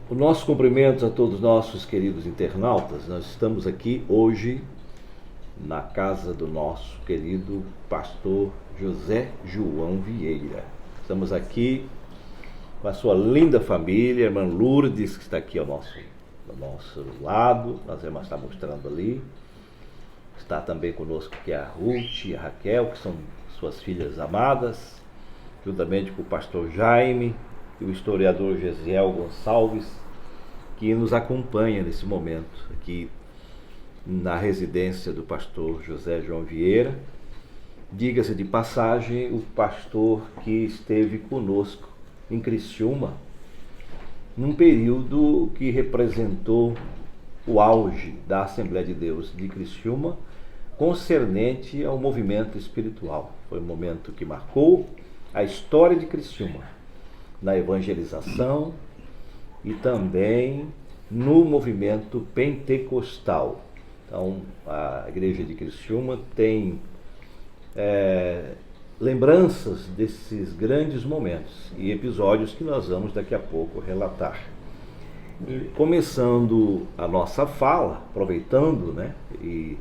O nosso cumprimento a todos os nossos queridos internautas. Nós estamos aqui hoje na casa do nosso querido pastor José João Vieira. Estamos aqui com a sua linda família, a irmã Lourdes, que está aqui ao nosso lado, nós vamos estar mostrando ali. Está também conosco aqui a Ruth e a Raquel, que são suas filhas amadas, juntamente com o pastor Jaime e o historiador Gesiel Gonçalves, que nos acompanha nesse momento aqui na residência do pastor José João Vieira. Diga-se de passagem, o pastor que esteve conosco em Criciúma, num período que representou o auge da Assembleia de Deus de Criciúma, concernente ao movimento espiritual. Foi um momento que marcou a história de Criciúma, na evangelização e também no movimento pentecostal. Então, a igreja de Criciúma tem lembranças desses grandes momentos e episódios que nós vamos daqui a pouco relatar. E começando a nossa fala, aproveitando, e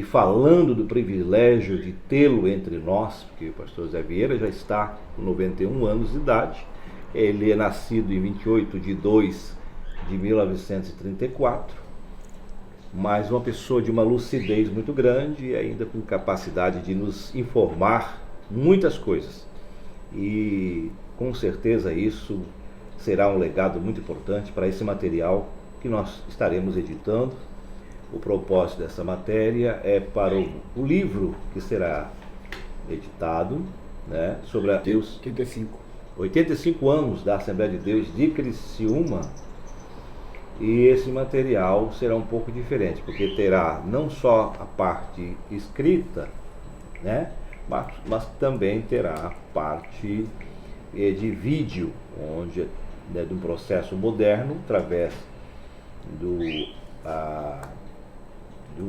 falando do privilégio de tê-lo entre nós, porque o pastor Zé Vieira já está com 91 anos de idade, ele é nascido em 28 de 2 de 1934, mas uma pessoa de uma lucidez muito grande e ainda com capacidade de nos informar muitas coisas. E com certeza isso será um legado muito importante para esse material que nós estaremos editando. O propósito dessa matéria é para o livro que será editado, sobre a Deus 85 anos da Assembleia de Deus de Criciúma. E esse material será um pouco diferente, porque terá não só a parte escrita, mas também terá a parte de vídeo, onde de um processo moderno, através do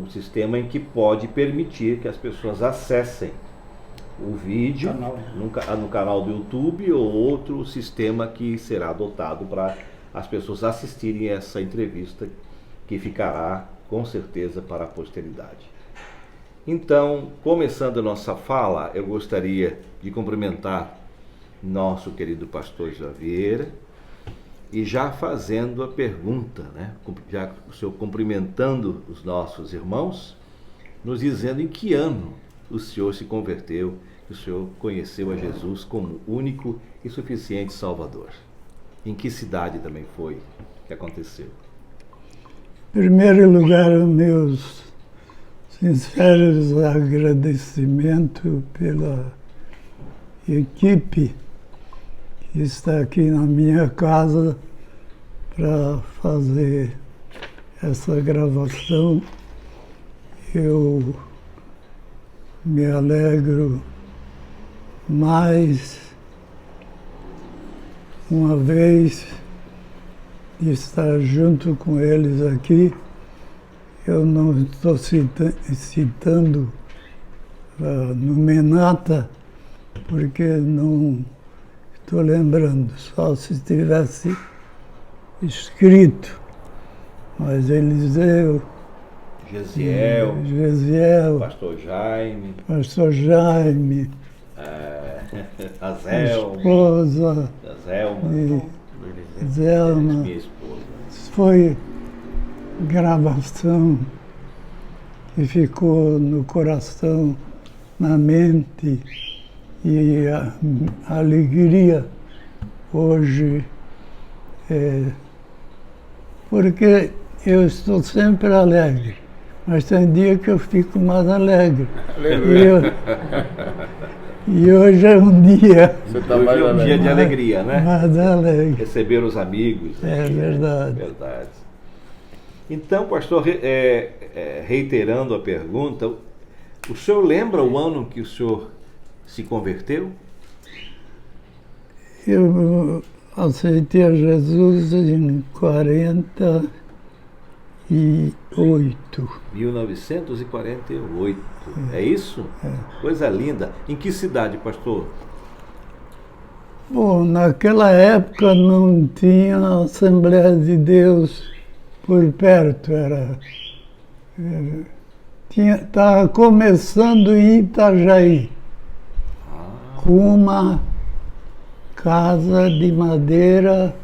sistema em que pode permitir que as pessoas acessem o vídeo no canal do YouTube ou outro sistema que será adotado para as pessoas assistirem essa entrevista, que ficará com certeza para a posteridade. Então, começando a nossa fala, eu gostaria de cumprimentar nosso querido pastor José Vieira e já fazendo a pergunta, já o senhor cumprimentando os nossos irmãos, nos dizendo em que ano o senhor se converteu, que o senhor conheceu a Jesus como único e suficiente Salvador. Em que cidade também foi que aconteceu? Em primeiro lugar, meus sinceros agradecimentos pela equipe que está aqui na minha casa para fazer essa gravação. Eu me alegro mais uma vez de estar junto com eles aqui. Eu não estou citando Numenata, porque não estou lembrando, só se tivesse escrito. Mas Eliseu, Gesiel, Pastor Jaime, Azel, esposa, Zelma. Minha esposa. Foi gravação que ficou no coração, na mente, e a alegria hoje porque eu estou sempre alegre, mas tem dia que eu fico mais alegre. E hoje é um dia. Você está mais um dia de alegria, Mais alegre. Receber os amigos. É verdade. Verdade. Então, pastor, reiterando a pergunta, o senhor lembra o ano que o senhor se converteu? Eu aceitei a Jesus em 48. 1948. É isso? É. Coisa linda. Em que cidade, pastor? Bom, naquela época não tinha Assembleia de Deus por perto, estava começando em Itajaí, com uma casa de madeira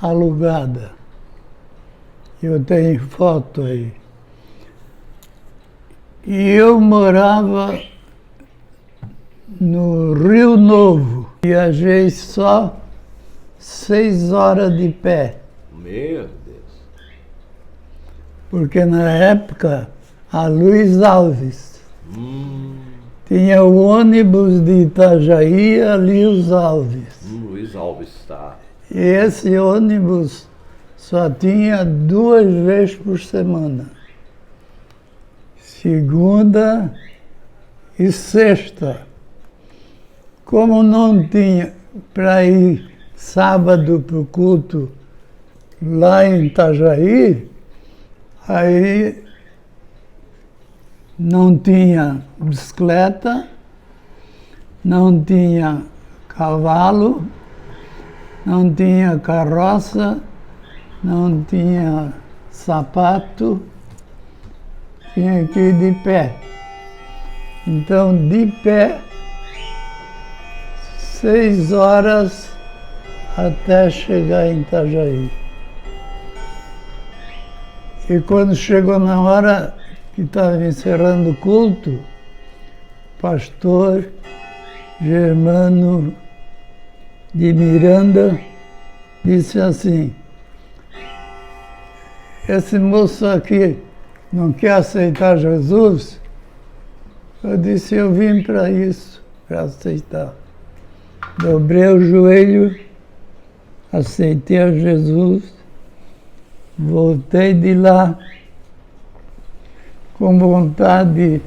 alugada. Eu tenho foto aí. E eu morava no Rio Novo. Viajei só 6 horas de pé. Meu Deus. Porque na época, a Luiz Alves tinha o ônibus de Itajaí a Luiz Alves. Luiz Alves, tá. E esse ônibus só tinha 2 vezes por semana. Segunda e sexta. Como não tinha para ir sábado para o culto lá em Itajaí, aí não tinha bicicleta, não tinha cavalo, não tinha carroça, não tinha sapato, tinha que ir de pé. Então, de pé, 6 horas até chegar em Itajaí. E quando chegou na hora que estava encerrando o culto, o pastor Germano de Miranda disse assim: esse moço aqui não quer aceitar Jesus? Eu disse: eu vim para isso, para aceitar. Dobrei o joelho, aceitei a Jesus, voltei de lá com vontade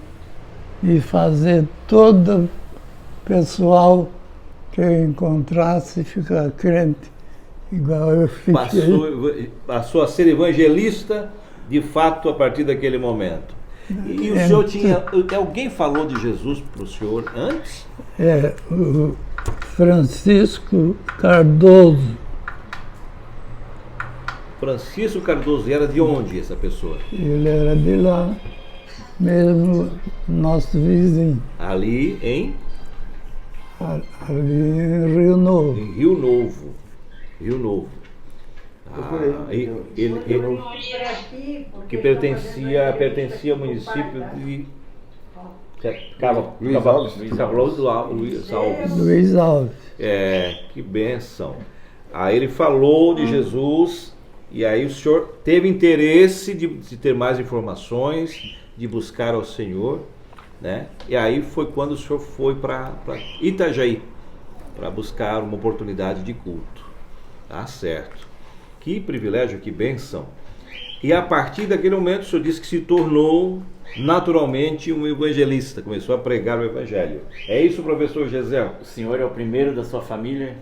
de fazer todo o pessoal que eu encontrasse ficar crente, igual eu fiquei. Passou a ser evangelista, de fato, a partir daquele momento. E o senhor tinha... Alguém falou de Jesus para o senhor antes? O Francisco Cardoso. Francisco Cardoso, e era de onde essa pessoa? Ele era de lá, mesmo nosso vizinho. Ali em? Ali em Rio Novo. Em Rio Novo. Rio Novo. Ele que pertencia ao município de... Luiz Alves. Luiz Alves. Que bênção. Aí ele falou de Jesus, e aí o senhor teve interesse de ter mais informações, de buscar ao Senhor, né? E aí foi quando o senhor foi para Itajaí, para buscar uma oportunidade de culto. Tá certo. Que privilégio, que bênção. E a partir daquele momento o senhor disse que se tornou naturalmente um evangelista, começou a pregar o evangelho. É isso, professor Gesiel? O senhor é o primeiro da sua família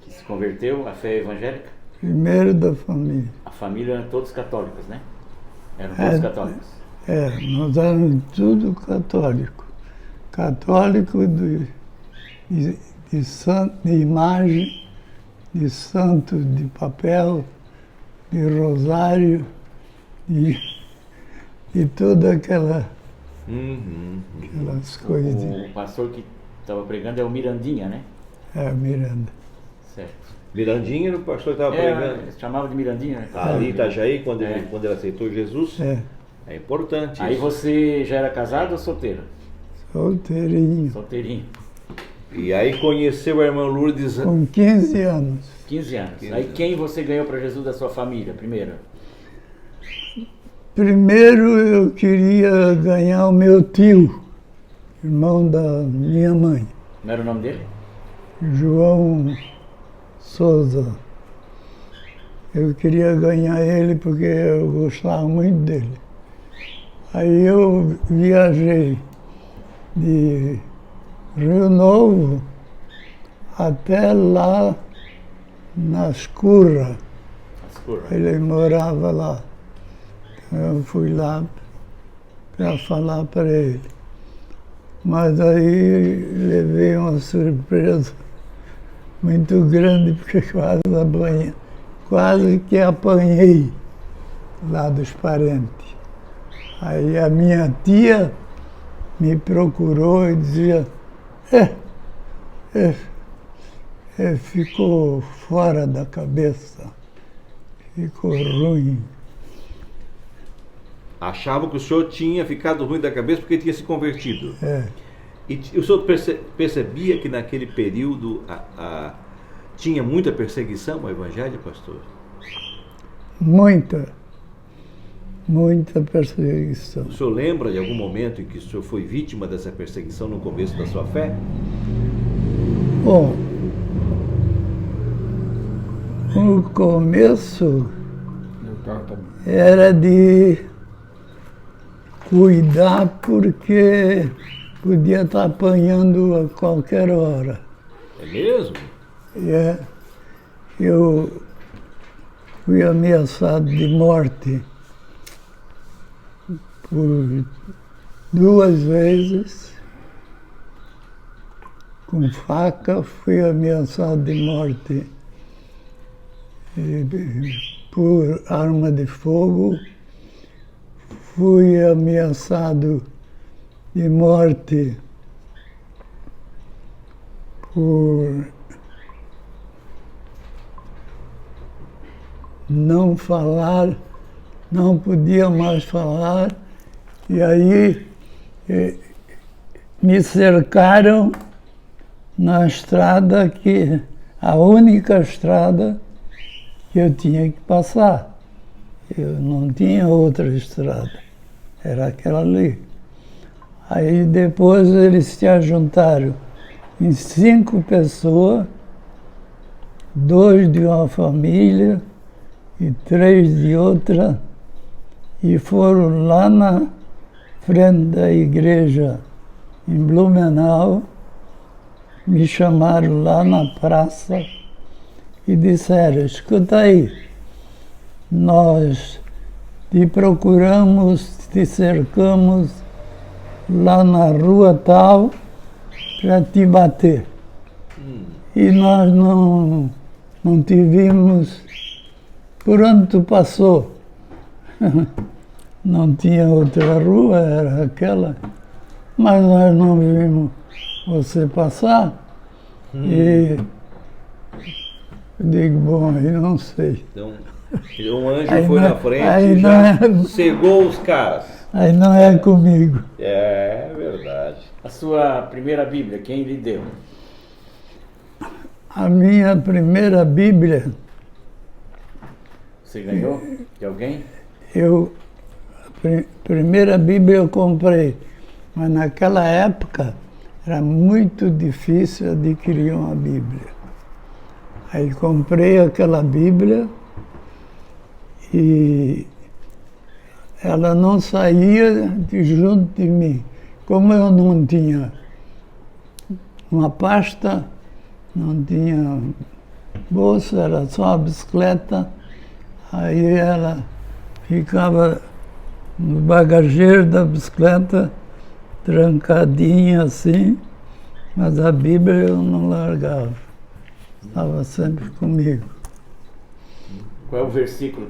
que se converteu à fé evangélica? Primeiro da família. A família eram todos católicos, né? Eram todos católicos. Nós éramos tudo católico. Católico de santo, de imagem, de santo de papel, de rosário, de toda aquelas coisas. O pastor que estava pregando é o Mirandinha, né? Miranda. Certo. Mirandinha, o pastor estava pregando. Chamava de Mirandinha, né? Ali em Itajaí, quando ele aceitou Jesus. É importante. Aí isso. Você já era casado ou solteiro? Solteirinho. Solteirinho. E aí conheceu a irmã Lourdes... Com 15 anos. 15 anos. Aí quem você ganhou para Jesus da sua família, primeiro? Primeiro eu queria ganhar o meu tio, irmão da minha mãe. Não era o nome dele? João Souza. Eu queria ganhar ele porque eu gostava muito dele. Aí eu viajei de Rio Novo até lá nas Curras. Ele morava lá. Então eu fui lá para falar para ele. Mas aí levei uma surpresa muito grande, porque quase que apanhei lá dos parentes. Aí a minha tia me procurou e dizia, ficou fora da cabeça, ficou ruim. Achavam que o senhor tinha ficado ruim da cabeça porque tinha se convertido. É. E o senhor percebia que naquele período tinha muita perseguição ao evangelho, pastor? Muita perseguição. O senhor lembra de algum momento em que o senhor foi vítima dessa perseguição no começo da sua fé? Bom, o começo era de cuidar porque podia estar apanhando a qualquer hora. É mesmo? Eu fui ameaçado de morte por 2 vezes. Com faca, fui ameaçado de morte por arma de fogo. Fui ameaçado de morte por não falar, não podia mais falar, e aí me cercaram na estrada a única estrada que eu tinha que passar. Eu não tinha outra estrada, era aquela ali. Aí depois eles se ajuntaram em 5 pessoas, 2 de uma família e 3 de outra, e foram lá na frente da igreja em Blumenau, me chamaram lá na praça e disseram, escuta aí, nós te procuramos, te cercamos lá na rua tal para te bater. E nós não te vimos por onde tu passou. Não tinha outra rua, era aquela, mas nós não vimos você passar. E eu digo, bom, eu não sei. Então, um anjo Aí foi não- na frente aí e não já é- cegou os caras. Aí não é comigo. É verdade. A sua primeira Bíblia, quem lhe deu? A minha primeira Bíblia, Você ganhou de alguém? primeira Bíblia eu comprei, mas naquela época era muito difícil adquirir uma Bíblia. Aí comprei aquela Bíblia e ela não saía de junto de mim. Como eu não tinha uma pasta, não tinha bolsa, era só a bicicleta, aí ela ficava no bagageiro da bicicleta, trancadinha assim, mas a Bíblia eu não largava, estava sempre comigo. Qual é o versículo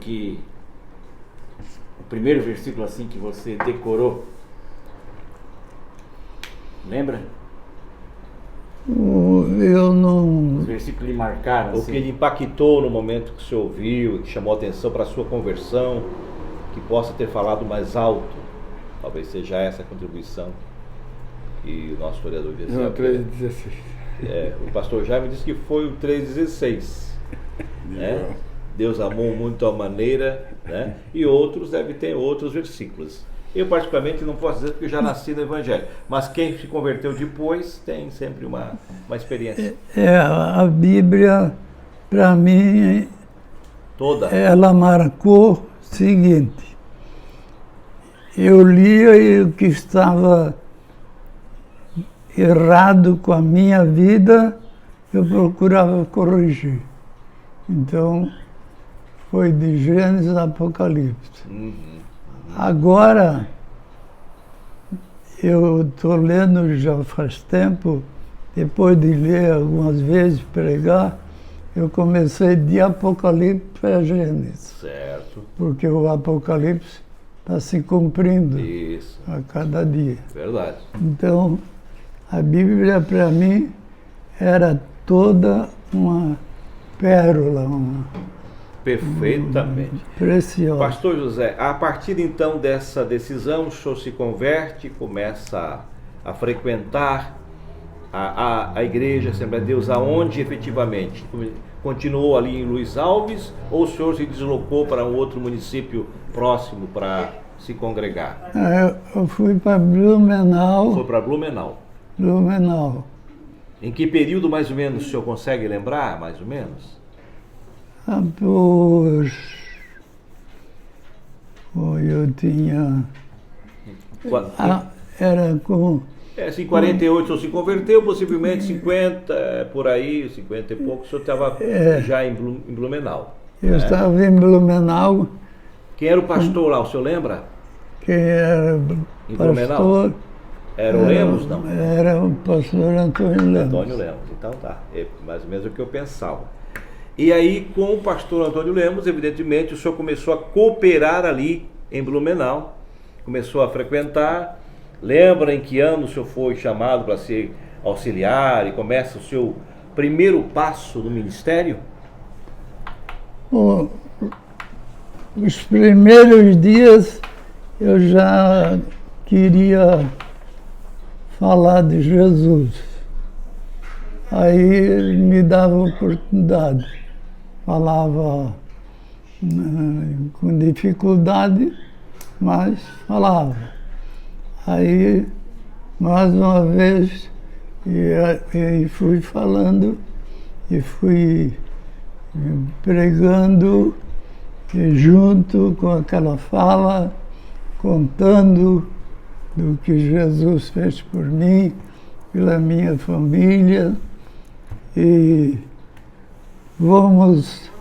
o primeiro versículo assim que você decorou? Lembra? Eu não... Os versículos lhe marcaram O assim? que lhe impactou no momento que você ouviu e que chamou a atenção para a sua conversão, que possa ter falado mais alto. Talvez seja essa a contribuição que o nosso historiador dizia. Não, 3,16. O pastor Jaime disse que foi o 3,16. Né? Deus amou muito a maneira, né? E outros devem ter outros versículos. Eu particularmente não posso dizer porque eu já nasci no Evangelho, mas quem se converteu depois tem sempre uma experiência. A Bíblia, para mim, Toda. ela marcou o seguinte, eu lia e o que estava errado com a minha vida, eu procurava corrigir. Então, foi de Gênesis a Apocalipse. Agora, eu estou lendo já faz tempo, depois de ler algumas vezes, pregar, eu comecei de Apocalipse para Gênesis, Certo. porque o Apocalipse está se cumprindo Isso. a cada dia. Verdade. Então, a Bíblia para mim era toda uma pérola, uma Perfeitamente. preciosa. Pastor José, a partir então dessa decisão, o senhor se converte, começa a frequentar a igreja, a Assembleia de Deus, aonde efetivamente? Continuou ali em Luiz Alves ou o senhor se deslocou para um outro município próximo para se congregar? Eu fui para Blumenau. Foi para Blumenau. Blumenau. Em que período mais ou menos o senhor consegue lembrar, mais ou menos? Eu tinha. Qua- Era com. Em 48 o senhor se converteu, possivelmente 50, por aí, 50 e pouco, o senhor estava já em Blumenau. Eu estava em Blumenau, Quem era o pastor lá, o senhor lembra? que era Em pastor. Era o Lemos, não? Era o pastor Antônio Lemos. Antônio Lemos, então tá. É mais ou menos o que eu pensava. E aí, com o pastor Antônio Lemos, evidentemente, o senhor começou a cooperar ali em Blumenau, começou a frequentar. Lembra em que ano o senhor foi chamado para ser auxiliar e começa o seu primeiro passo no ministério? Os primeiros dias eu já queria falar de Jesus. Aí ele me dava oportunidade. Falava com dificuldade, mas falava. Aí, mais uma vez, e fui falando e fui pregando e junto com aquela fala, contando do que Jesus fez por mim, pela minha família. E vamos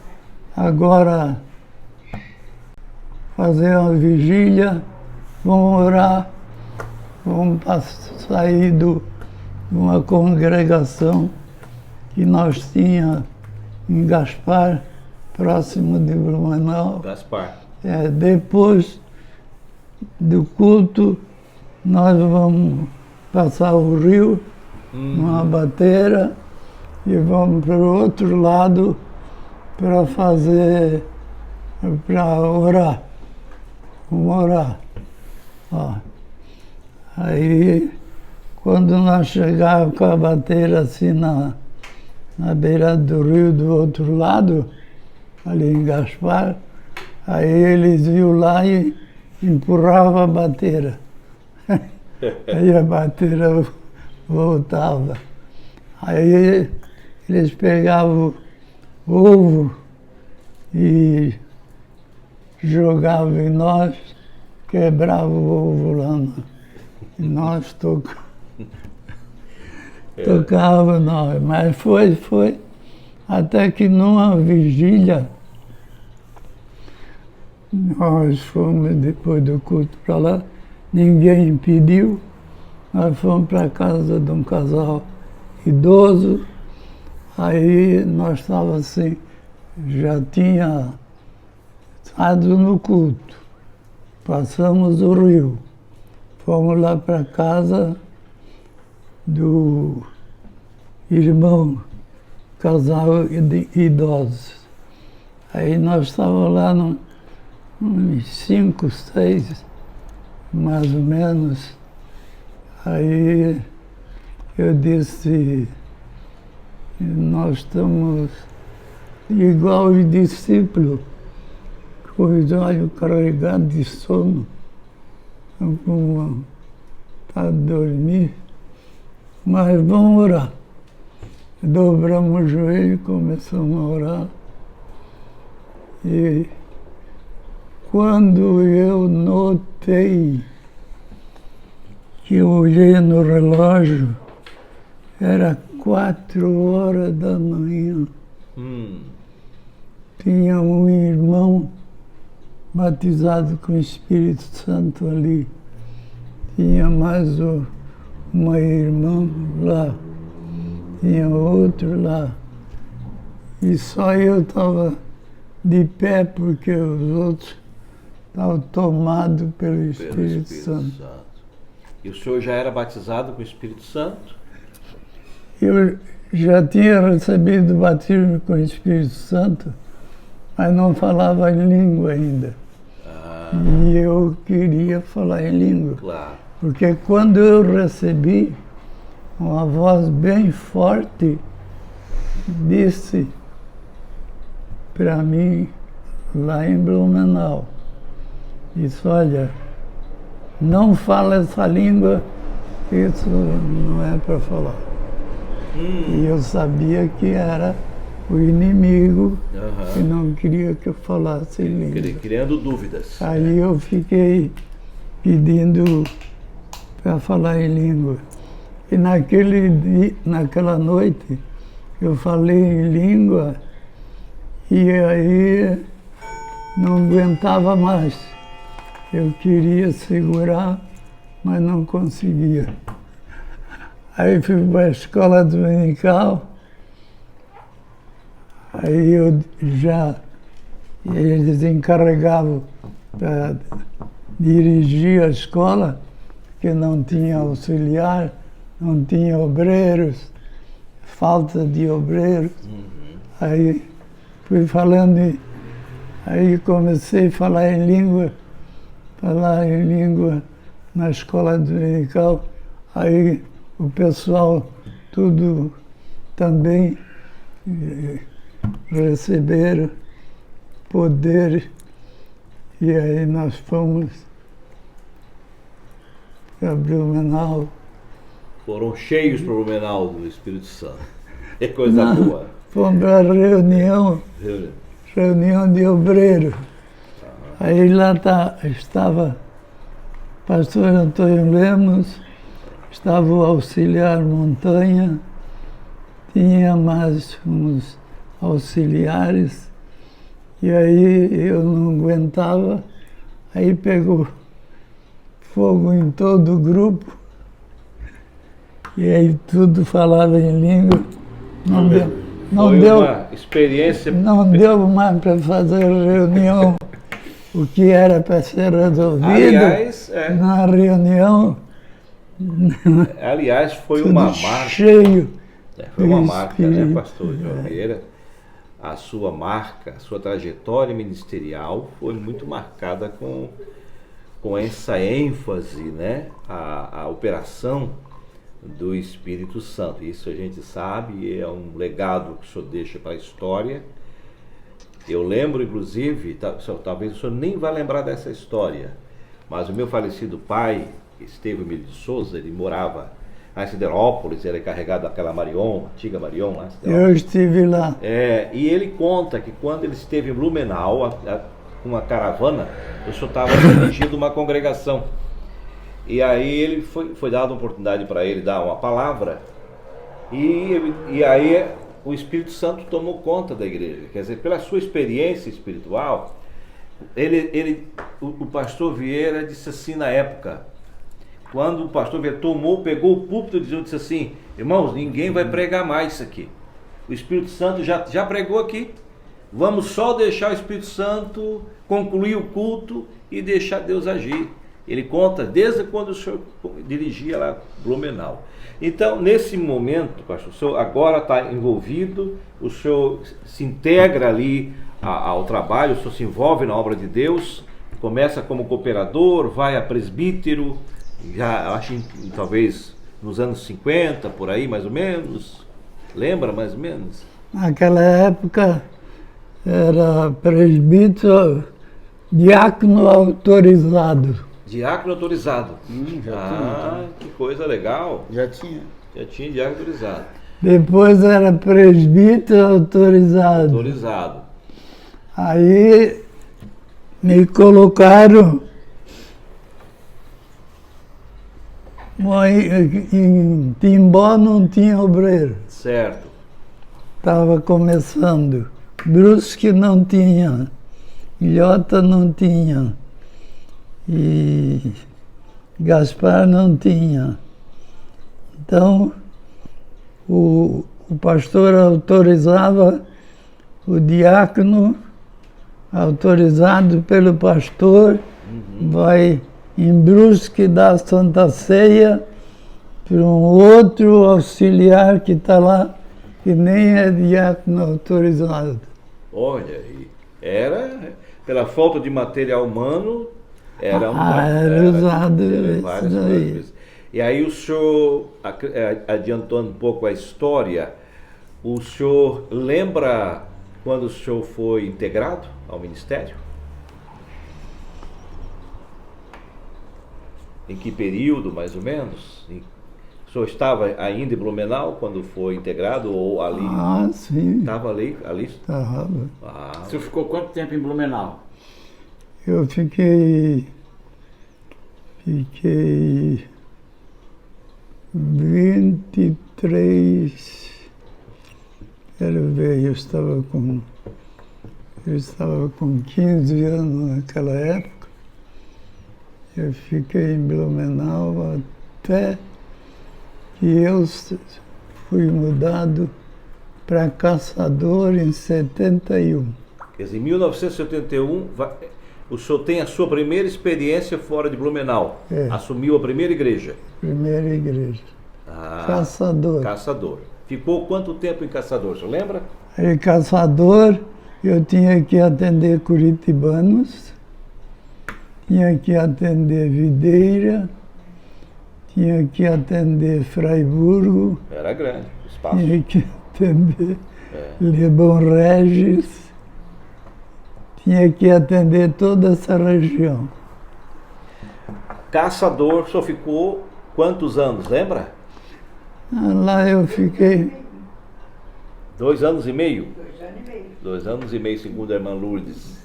agora fazer uma vigília, vamos orar, vamos sair de uma congregação que nós tínhamos em Gaspar, próximo de Blumenau. Gaspar. Depois do culto, nós vamos passar o rio numa bateira e vamos para o outro lado para orar. Vamos orar. Aí, quando nós chegávamos com a bateira assim na beira do rio do outro lado, ali em Gaspar, aí eles iam lá e empurravam a bateira. Aí a bateira voltava. Aí eles pegavam ovo e jogavam em nós, quebravam o ovo lá. E nós tocávamos nós. Mas foi até que numa vigília, nós fomos depois do culto para lá, ninguém impediu, nós fomos para a casa de um casal idoso, aí nós estávamos assim, já tinha estado no culto, passamos o rio, fomos lá para a casa do irmão, casal de idosos. Aí nós estávamos lá uns 5, 6, mais ou menos. Aí eu disse, nós estamos igual os discípulos, com os olhos carregados de sono, para dormir, mas vamos orar. Dobramos o joelho e começamos a orar. E quando eu notei que eu olhei no relógio, era 4 horas da manhã. Tinha um irmão batizado com o Espírito Santo ali. Tinha mais uma irmã lá. tinha outro lá. E só eu estava de pé porque os outros estavam tomados pelo Espírito Santo. E o senhor já era batizado com o Espírito Santo? Eu já tinha recebido o batismo com o Espírito Santo, mas não falava em língua ainda. E eu queria falar em língua. Claro. Porque quando eu recebi, uma voz bem forte disse para mim, lá em Blumenau, disse, olha, não fala essa língua, isso não é para falar. E eu sabia que era o inimigo que não queria que eu falasse língua. Criando dúvidas. Aí eu fiquei pedindo para falar em língua. E naquela noite eu falei em língua e aí não aguentava mais. Eu queria segurar, mas não conseguia. Aí fui para a escola dominical, aí eles encarregavam para dirigir a escola, porque não tinha auxiliar, não tinha obreiros, falta de obreiros. Aí fui falando, aí comecei a falar em língua na escola dominical, aí o pessoal tudo também receberam poder e aí nós fomos para Blumenau. Foram cheios para Blumenau do Espírito Santo. É coisa boa. Fomos para a reunião de obreiros. Aí lá estava o pastor Antônio Lemos, estava o auxiliar Montanha, tinha mais uns auxiliares, e aí eu não aguentava, aí pegou fogo em todo o grupo, e aí tudo falava em língua. Não deu uma experiência. Não deu mais para fazer reunião, o que era para ser resolvido. Aliás, na reunião. Aliás, foi uma marca. Cheio. Foi uma marca, né, pastor João Vieira? A sua marca, a sua trajetória ministerial foi muito marcada com essa ênfase, né? A operação do Espírito Santo. Isso a gente sabe, é um legado que o senhor deixa para a história. Eu lembro, inclusive, talvez o senhor nem vá lembrar dessa história, mas o meu falecido pai, Estevão Emílio de Souza, ele morava lá em Siderópolis, era encarregado daquela Marion, antiga Marion lá em Eu estive lá. E ele conta que quando ele esteve em Blumenau, com uma caravana, o senhor estava dirigindo uma congregação. E aí ele foi dada a oportunidade para ele dar uma palavra, e aí o Espírito Santo tomou conta da igreja. Quer dizer, pela sua experiência espiritual, o pastor Vieira disse assim na época, quando o pastor Vieira pegou o púlpito e disse assim, irmãos, ninguém vai pregar mais isso aqui. O Espírito Santo já pregou aqui. Vamos só deixar o Espírito Santo concluir o culto e deixar Deus agir. Ele conta desde quando o senhor dirigia lá Blumenau. Então, nesse momento, pastor, o senhor agora está envolvido, o senhor se integra ali ao trabalho, o senhor se envolve na obra de Deus, começa como cooperador, vai a presbítero, já acho talvez nos anos 50, por aí mais ou menos. Lembra mais ou menos? Naquela época era presbítero, diácono autorizado. Diácono autorizado. Já tinha. Que coisa legal. Já tinha. Já tinha diácono autorizado. Depois era presbítero autorizado. Autorizado. Aí me colocaram em Timbó, não tinha obreiro. Certo. Estava começando. Brusque não tinha. Ilhota não tinha. E Gaspar não tinha. Então, o pastor autorizava o diácono, autorizado pelo pastor, vai em Brusque dar a Santa Ceia para um outro auxiliar que está lá, que nem é diácono autorizado. Olha aí, era, pela falta de material humano, era era usado várias isso daí. coisas. E aí o senhor, adiantando um pouco a história, o senhor lembra quando o senhor foi integrado ao ministério? Em que período, mais ou menos? O senhor estava ainda em Blumenau quando foi integrado ou ali? Ah, sim. Estava ali? Estava. O senhor ficou quanto tempo em Blumenau? Eu fiquei 23. Quero ver, eu estava com 15 anos naquela época. Eu fiquei em Blumenau até que eu fui mudado para Caçador em 71. Quer dizer, em 1971, o senhor tem a sua primeira experiência fora de Blumenau. É. Assumiu a primeira igreja. Primeira igreja. Caçador. Caçador. Ficou quanto tempo em Caçador, o senhor lembra? Em Caçador, eu tinha que atender curitibanos, tinha que atender Videira, tinha que atender Fraiburgo, Era grande o espaço. tinha que atender Lebon Regis, tinha que atender toda essa região. Caçador, o senhor ficou quantos anos, lembra? Lá eu fiquei 2 anos e meio? 2 anos e meio, segundo a irmã Lourdes.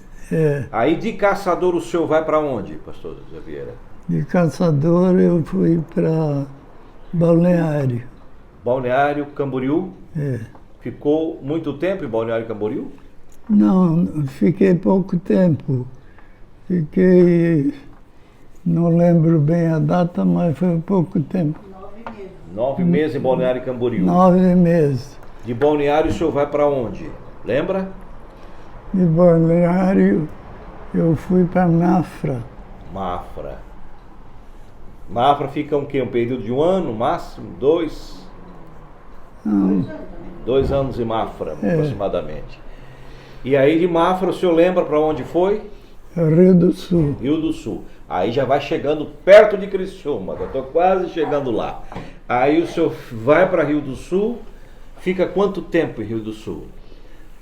Aí de Caçador o senhor vai para onde, pastor José Vieira? de Caçador, eu fui para Balneário. Balneário Camboriú? É. Ficou muito tempo em Balneário Camboriú? Não, fiquei pouco tempo. Fiquei, não lembro bem a data, mas foi pouco tempo. 9 meses em Balneário Camboriú. 9 meses. De Balneário o senhor vai para onde? Lembra? De Balneário, eu fui para Mafra. Mafra. Mafra fica um quê? Um período de 1 ano, máximo? 2? Não, 2 anos em Mafra, aproximadamente. E aí de Mafra o senhor lembra para onde foi? Rio do Sul. Rio do Sul. Aí já vai chegando perto de Criciúma, eu estou quase chegando lá. Aí o senhor vai para Rio do Sul, fica quanto tempo em Rio do Sul?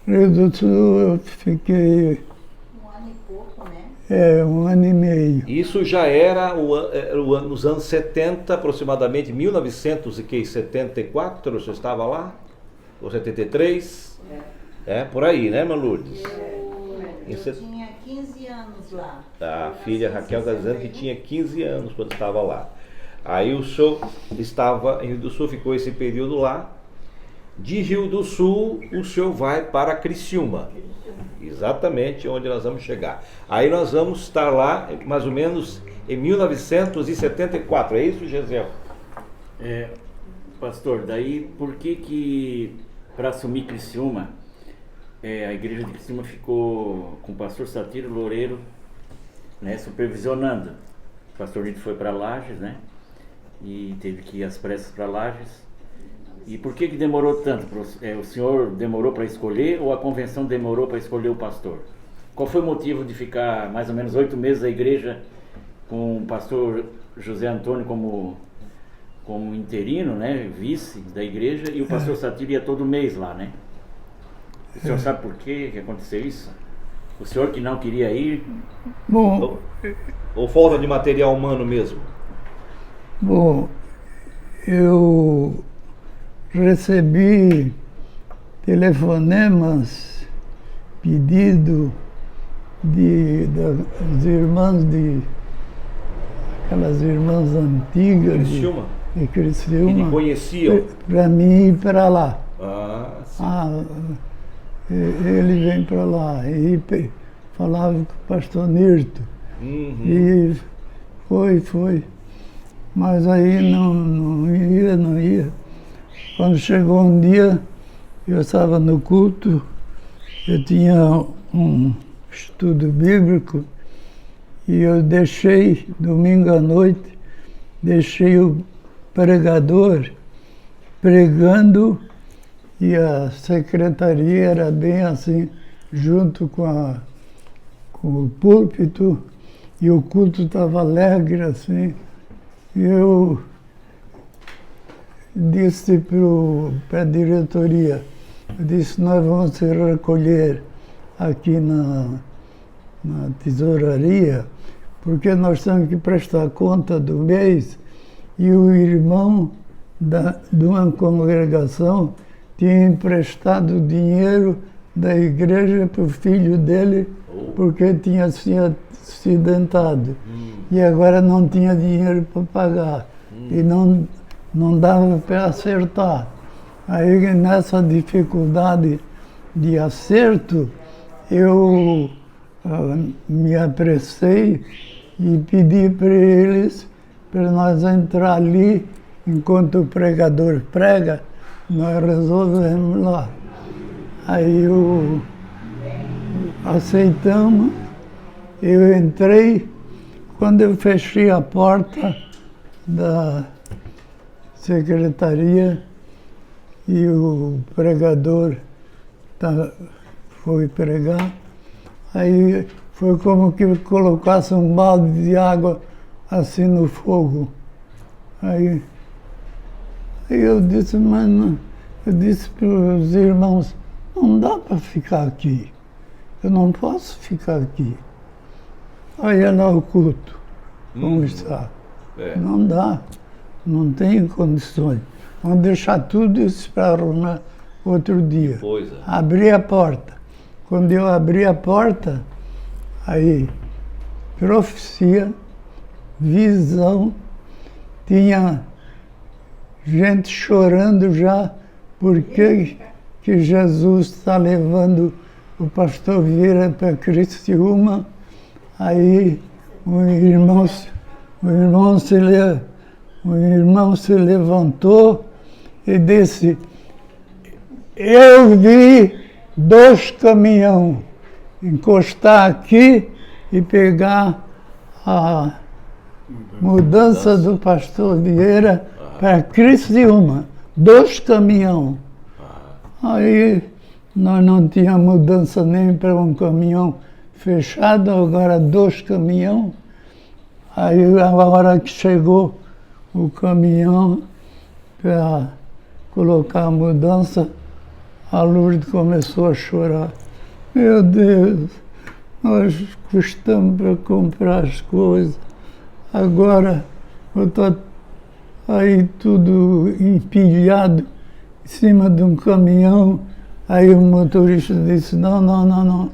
Rio do Sul eu fiquei 1 ano e pouco, né? 1 ano e meio. Isso já era nos anos 70, aproximadamente 1974, o senhor estava lá? Ou 73? Por aí, né, irmã Lourdes? Eu tinha 15 anos lá. A filha Raquel está dizendo que tinha 15 anos quando estava lá. Aí o senhor estava em Rio do Sul, ficou esse período lá. De Rio do Sul, o senhor vai para Criciúma. Exatamente onde nós vamos chegar. Aí nós vamos estar lá, mais ou menos, em 1974. É isso, Gesiel? Pastor, daí por que para assumir Criciúma, a igreja de Criciúma ficou com o pastor Satiro Loureiro, né, supervisionando? O pastor Nito foi para Lages, né? E teve que ir às pressas para Lages. E por que demorou tanto? O senhor demorou para escolher ou a convenção demorou para escolher o pastor? Qual foi o motivo de ficar mais ou menos 8 meses na igreja com o pastor José Antônio como interino, né, vice da igreja, e o pastor Satiro ia todo mês lá, né? O senhor sabe por que aconteceu isso? O senhor que não queria ir? Bom, Ou falta de material humano mesmo? Eu recebi telefonemas, pedido das irmãs aquelas irmãs antigas Criciúma? de Que lhe Criciúma, conheciam? para mim ir para lá. Sim. Ele vem para lá. E falava com o pastor Nirto. E foi. Mas aí não ia. Quando chegou um dia, eu estava no culto, eu tinha um estudo bíblico e eu deixei, domingo à noite, deixei o pregador pregando e a secretaria era bem assim, junto com o púlpito, e o culto estava alegre assim. E eu disse para a diretoria, eu disse, nós vamos se recolher aqui na tesouraria, porque nós temos que prestar conta do mês, e o irmão de uma congregação tinha emprestado dinheiro da igreja para o filho dele, porque tinha se acidentado. E agora não tinha dinheiro para pagar. E não dava para acertar. Aí, nessa dificuldade de acerto, eu me apressei e pedi para eles, para nós entrar ali, enquanto o pregador prega, nós resolvemos lá. Aí aceitamos, eu entrei, quando eu fechei a porta da secretaria e o pregador foi pregar, aí foi como que colocasse um balde de água assim no fogo. Aí eu disse, mas não, eu disse para os irmãos, não dá para ficar aqui, eu não posso ficar aqui. Olha lá o culto, como está. Não dá, não tenho condições. Vamos deixar tudo isso para arrumar outro dia. Abri a porta. Quando eu abri a porta, aí, profecia, visão, tinha gente chorando já, porque que Jesus está levando o pastor Vieira para Criciúma. Aí o irmão se levantou e disse, eu vi 2 caminhões encostar aqui e pegar a mudança do pastor Vieira para Criciúma. 2 caminhões. Aí nós não tínhamos mudança nem para um caminhão fechado, agora 2 caminhões. Aí a hora que chegou o caminhão para colocar a mudança, a Lourdes começou a chorar. Meu Deus, nós custamos para comprar as coisas. Agora eu estou aí tudo empilhado em cima de um caminhão. Aí o motorista disse, não,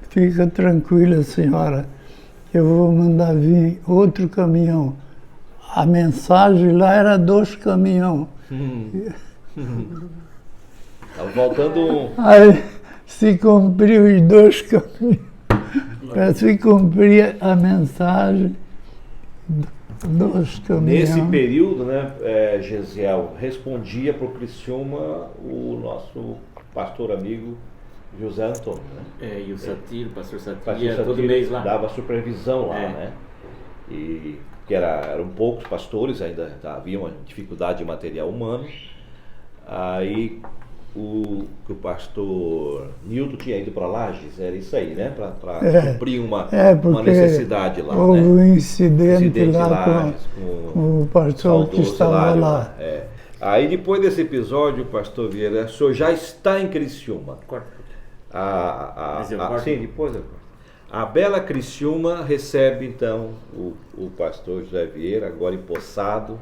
fica tranquila, senhora, eu vou mandar vir outro caminhão. A mensagem lá era 2 caminhões. Estava faltando Aí se cumpriu os 2 caminhos. Para se cumprir a mensagem, 2 caminhões. Nesse período, né, Gesiel, respondia para o Criciúma o nosso pastor amigo José Antônio, né? E o Satiro, o pastor Satiro, Satiro todo mês lá. Dava supervisão lá, né? E que eram poucos pastores, ainda havia uma dificuldade de material humano. Aí o pastor Nilton tinha ido para Lages, era isso aí, né? Para cumprir uma necessidade lá. Houve um incidente lá Lages, com o pastor que estava lá. Aí depois desse episódio, pastor Vieira, o senhor já está em Criciúma. Sim, depois eu corto. A bela Criciúma recebe então o pastor José Vieira, agora empossado,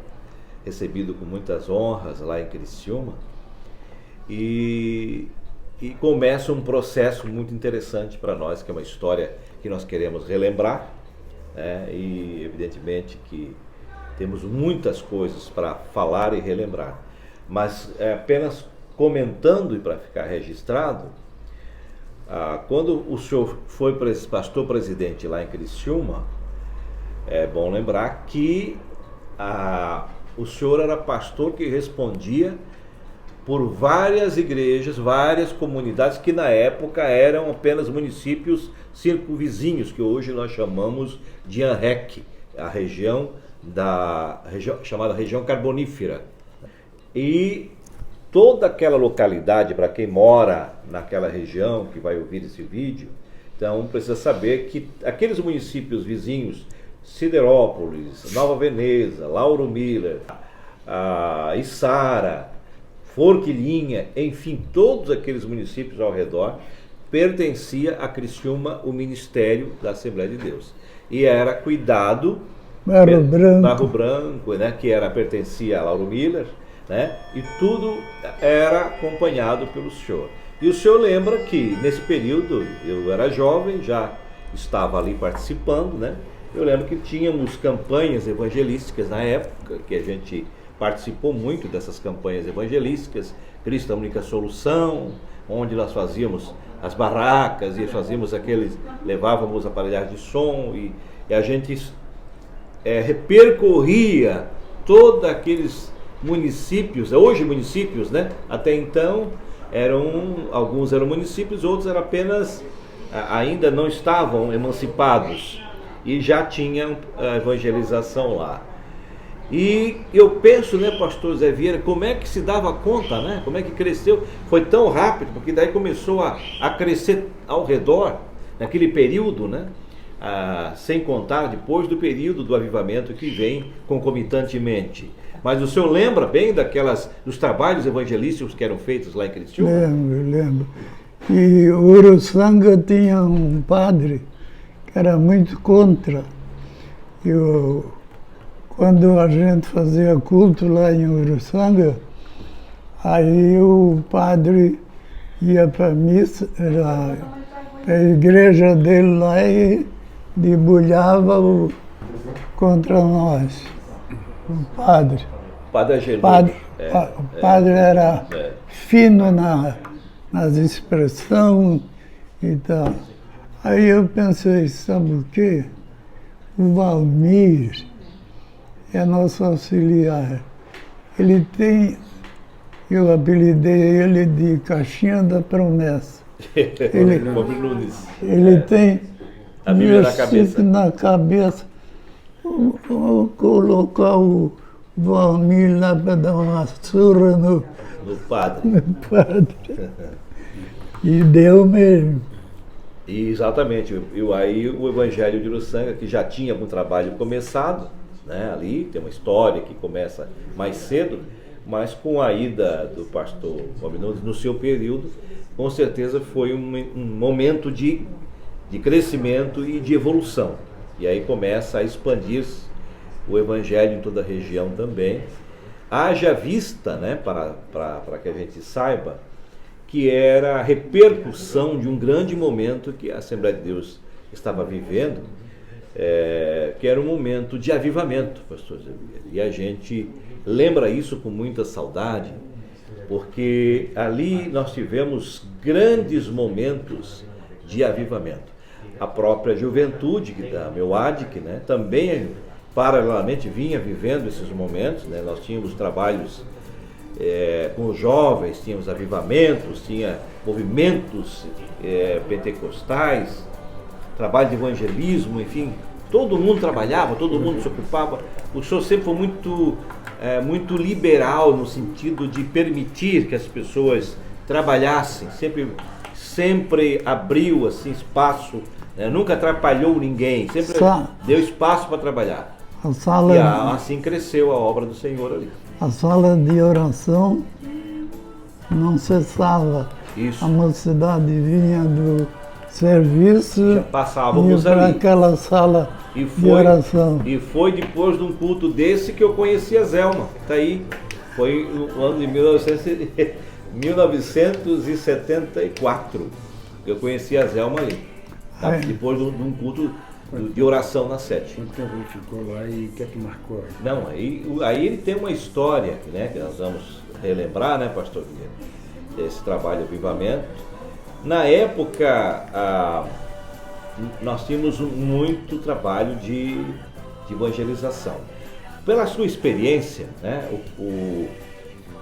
recebido com muitas honras lá em Criciúma, e começa um processo muito interessante para nós, que é uma história que nós queremos relembrar, né? E evidentemente que temos muitas coisas para falar e relembrar, mas apenas comentando e para ficar registrado, quando o senhor foi pastor presidente lá em Criciúma, é bom lembrar que o senhor era pastor que respondia por várias igrejas, várias comunidades que na época eram apenas municípios circunvizinhos, que hoje nós chamamos de ANREC, a região chamada região carbonífera. E toda aquela localidade, para quem mora naquela região, que vai ouvir esse vídeo, então precisa saber que aqueles municípios vizinhos, Siderópolis, Nova Veneza, Lauro Miller, Içara, Forquilinha, enfim, todos aqueles municípios ao redor, pertencia a Criciúma o ministério da Assembleia de Deus. E era cuidado Barro Branco, né, que pertencia a Lauro Miller, né, e tudo era acompanhado pelo senhor. E o senhor lembra que nesse período, eu era jovem, já estava ali participando, né? Eu lembro que tínhamos campanhas evangelísticas na época, que a gente participou muito dessas campanhas evangelísticas, Cristo é a única solução, onde nós fazíamos as barracas e levávamos aparelhagem de som e a gente repercorria todos aqueles municípios, hoje municípios, né? Até então alguns eram municípios, outros eram apenas, ainda não estavam emancipados e já tinham a evangelização lá. E eu penso, né, pastor Zé Vieira, como é que se dava conta, né? Como é que cresceu? Foi tão rápido, porque daí começou a crescer ao redor, naquele período, né? Sem contar depois do período do avivamento que vem concomitantemente. Mas o senhor lembra bem dos trabalhos evangelísticos que eram feitos lá em Criciúma? Lembro. E Uruçanga tinha um padre que era muito contra. Quando a gente fazia culto lá em Uruçanga, aí o padre ia para a missa, para a igreja dele lá e debulhava contra nós. O padre. Padre Agenor. O padre era fino nas expressões e tal. Aí eu pensei, sabe o quê? O Valmir é nosso auxiliar. Eu apelidei ele de Caixinha da Promessa. Ele tem a Bíblia na cabeça. Vou colocar o Valmir lá para dar uma surra no padre. E deu mesmo. Exatamente. Aí o Evangelho de Uruçanga, que já tinha um trabalho começado, né, ali, tem uma história que começa mais cedo, mas com a ida do pastor Palminunes no seu período, com certeza foi um momento de crescimento e de evolução. E aí começa a expandir-se o Evangelho em toda a região também. Haja vista, né, para que a gente saiba, que era a repercussão de um grande momento que a Assembleia de Deus estava vivendo, que era um momento de avivamento, pastor Zé Vieira. E a gente lembra isso com muita saudade, porque ali nós tivemos grandes momentos de avivamento. A própria juventude da Meuadic, né, também paralelamente vinha vivendo esses momentos, né? Nós tínhamos trabalhos com os jovens, tínhamos avivamentos, tinha movimentos pentecostais, trabalho de evangelismo, enfim, todo mundo trabalhava, todo mundo se ocupava. O senhor sempre foi muito liberal no sentido de permitir que as pessoas trabalhassem, sempre abriu assim espaço, né? Nunca atrapalhou ninguém, sempre deu espaço para trabalhar. Assim cresceu a obra do Senhor ali. A sala de oração não cessava. Isso. A mocidade vinha do serviço, já passávamos para ali. Aquela sala de oração. E foi depois de um culto desse que eu conheci a Zelma. Está aí. Foi no ano de 1974. Eu conheci a Zelma ali. Tá? Depois de um culto de oração na sede. Quanto tempo ele ficou lá e o que é que marcou? Não, aí ele tem uma história, né, que nós vamos relembrar, né, pastor Guilherme? Esse trabalho de avivamento. Na época, nós tínhamos muito trabalho de evangelização. Pela sua experiência, né,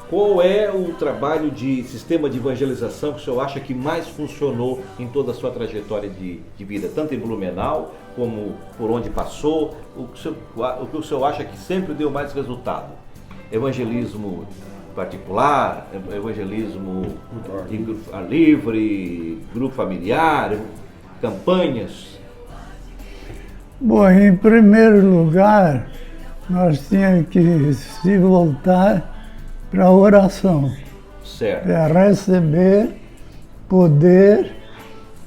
qual é o trabalho de sistema de evangelização que o senhor acha que mais funcionou em toda a sua trajetória de vida, tanto em Blumenau como por onde passou? O que o senhor acha que sempre deu mais resultado? Evangelismo particular, evangelismo de grupo livre, grupo familiar, campanhas? Bom, em primeiro lugar, nós tínhamos que se voltar para a oração, Certo. para receber poder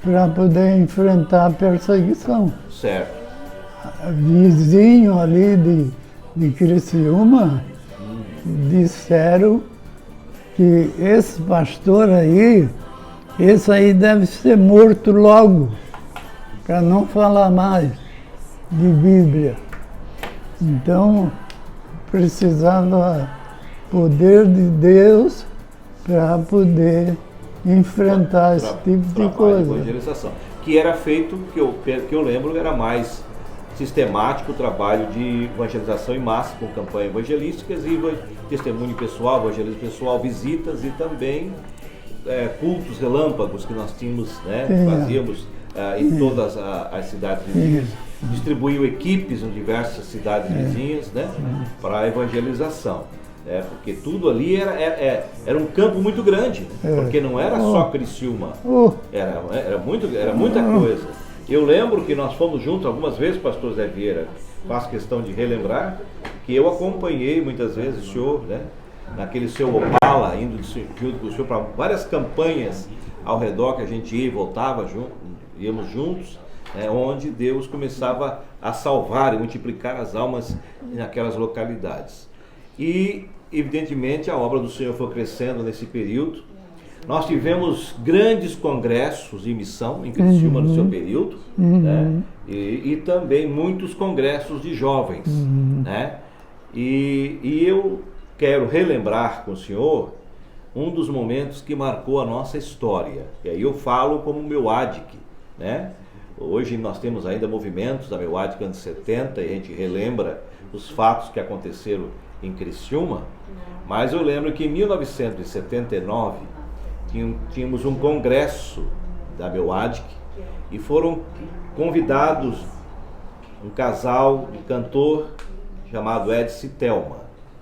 para poder enfrentar a perseguição. Certo. Vizinho ali de Criciúma disseram que esse pastor aí, esse aí deve ser morto logo, para não falar mais de Bíblia. Então, precisava poder de Deus para poder enfrentar esse tipo de coisa. Evangelização, que era feito, que eu lembro, era mais sistemático o trabalho de evangelização em massa, com campanhas evangelísticas e testemunho pessoal, evangelismo pessoal, visitas e também cultos relâmpagos que nós tínhamos, né, fazíamos em todas as cidades vizinhas. Distribuiu equipes em diversas cidades vizinhas, né, para a evangelização. Porque tudo ali era um campo muito grande, porque não era só Criciúma, era muita coisa. Eu lembro que nós fomos juntos algumas vezes, pastor Zé Vieira, faço questão de relembrar, que eu acompanhei muitas vezes o senhor, né, naquele seu Opala, indo junto com o senhor para várias campanhas ao redor que a gente ia e voltava, íamos juntos, onde Deus começava a salvar e multiplicar as almas naquelas localidades. E, evidentemente, a obra do Senhor foi crescendo nesse período. Nós tivemos grandes congressos de missão em Criciúma no seu período, né? E também muitos congressos de jovens, né? E eu quero relembrar com o senhor um dos momentos que marcou a nossa história. E aí eu falo como Meuadic, né? Hoje nós temos ainda movimentos da Meuadic anos 70 e a gente relembra os fatos que aconteceram em Criciúma, mas eu lembro que em 1979 tínhamos um congresso da Meuadic e foram convidados um casal de cantor chamado Edson e Thelma,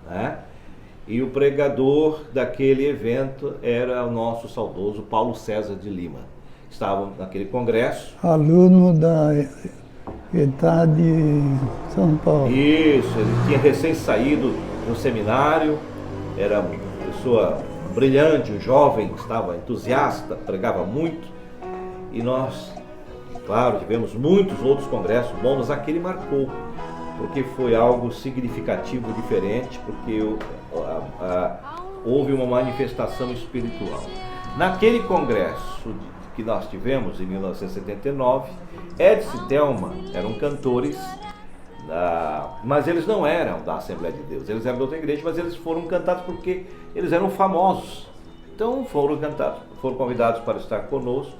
né? E o pregador daquele evento era o nosso saudoso Paulo César de Lima. Estavam naquele congresso. Aluno da ETA de São Paulo. Isso, ele tinha recém saído do seminário, era uma pessoa brilhante, um jovem, estava entusiasta, pregava muito. E nós, claro, tivemos muitos outros congressos bons, mas aquele marcou, porque foi algo significativo, diferente, porque houve uma manifestação espiritual. Naquele congresso que nós tivemos em 1979, Edson e Thelma eram cantores, mas eles não eram da Assembleia de Deus, eles eram de outra igreja, mas eles foram cantados porque eles eram famosos. Então foram convidados para estar conosco.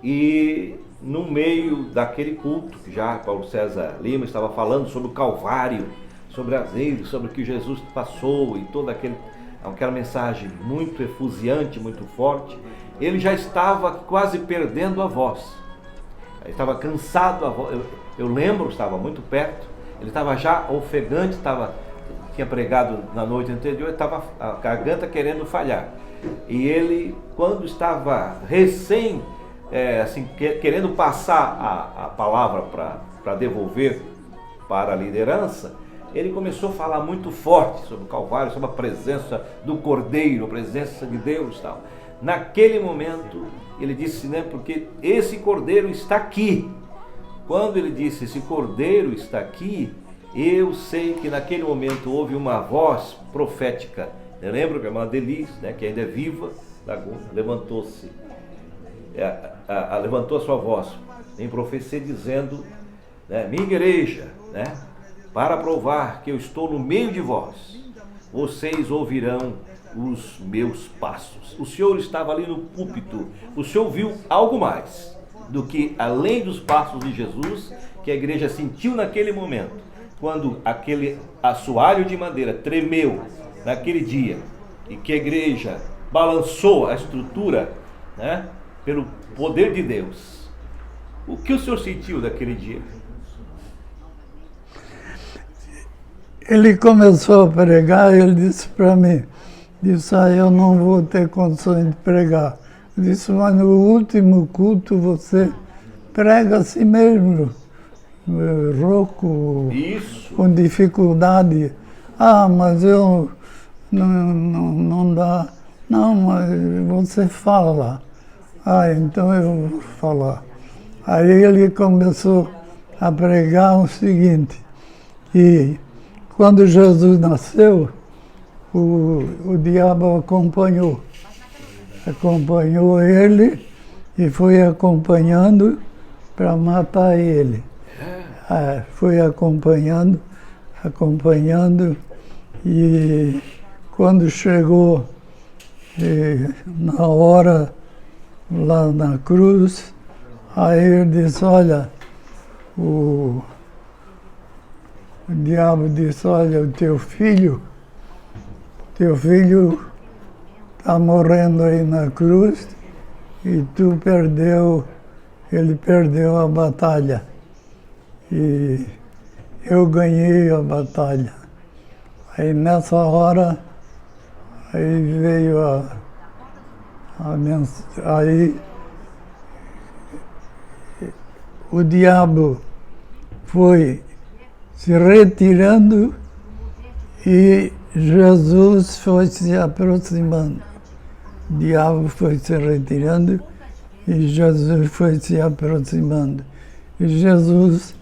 E no meio daquele culto, que já Paulo César Lima estava falando sobre o Calvário, sobre as leis, sobre o que Jesus passou e toda aquela mensagem muito efusiante, muito forte, ele já estava quase perdendo a voz. Ele estava cansado, eu lembro, estava muito perto, ele estava já ofegante, tinha pregado na noite anterior, estava a garganta querendo falhar. E ele, quando estava querendo passar a palavra para devolver para a liderança, ele começou a falar muito forte sobre o Calvário, sobre a presença do Cordeiro, a presença de Deus e tal. Naquele momento, ele disse, né, porque esse Cordeiro está aqui. Quando ele disse, esse Cordeiro está aqui, eu sei que naquele momento houve uma voz profética. Eu lembro que a irmã Denise, né, que ainda é viva, levantou-se, levantou a sua voz em profecia dizendo, né, minha igreja, né, para provar que eu estou no meio de vós, vocês ouvirão os meus passos. O Senhor estava ali no púlpito, o Senhor viu algo mais do que além dos passos de Jesus, que a igreja sentiu naquele momento, quando aquele assoalho de madeira tremeu naquele dia, e que a igreja balançou a estrutura, né, pelo poder de Deus. O que o senhor sentiu daquele dia? Ele começou a pregar, ele disse para mim, eu não vou ter condições de pregar. Eu disse, mas no último culto você prega assim mesmo, rouco, Isso. com dificuldade. Ah, mas eu não dá. Não, mas você fala. Ah, então eu vou falar. Aí ele começou a pregar o seguinte, que quando Jesus nasceu, o diabo acompanhou ele e foi acompanhando para matar ele. Foi acompanhando, e quando chegou na hora lá na cruz, aí ele disse, olha, o diabo disse, olha, o teu filho está morrendo aí na cruz e ele perdeu a batalha. E eu ganhei a batalha. Aí nessa hora, aí veio a mensagem, aí o diabo foi se retirando e Jesus foi se aproximando. O diabo foi se retirando e Jesus foi se aproximando. E Jesus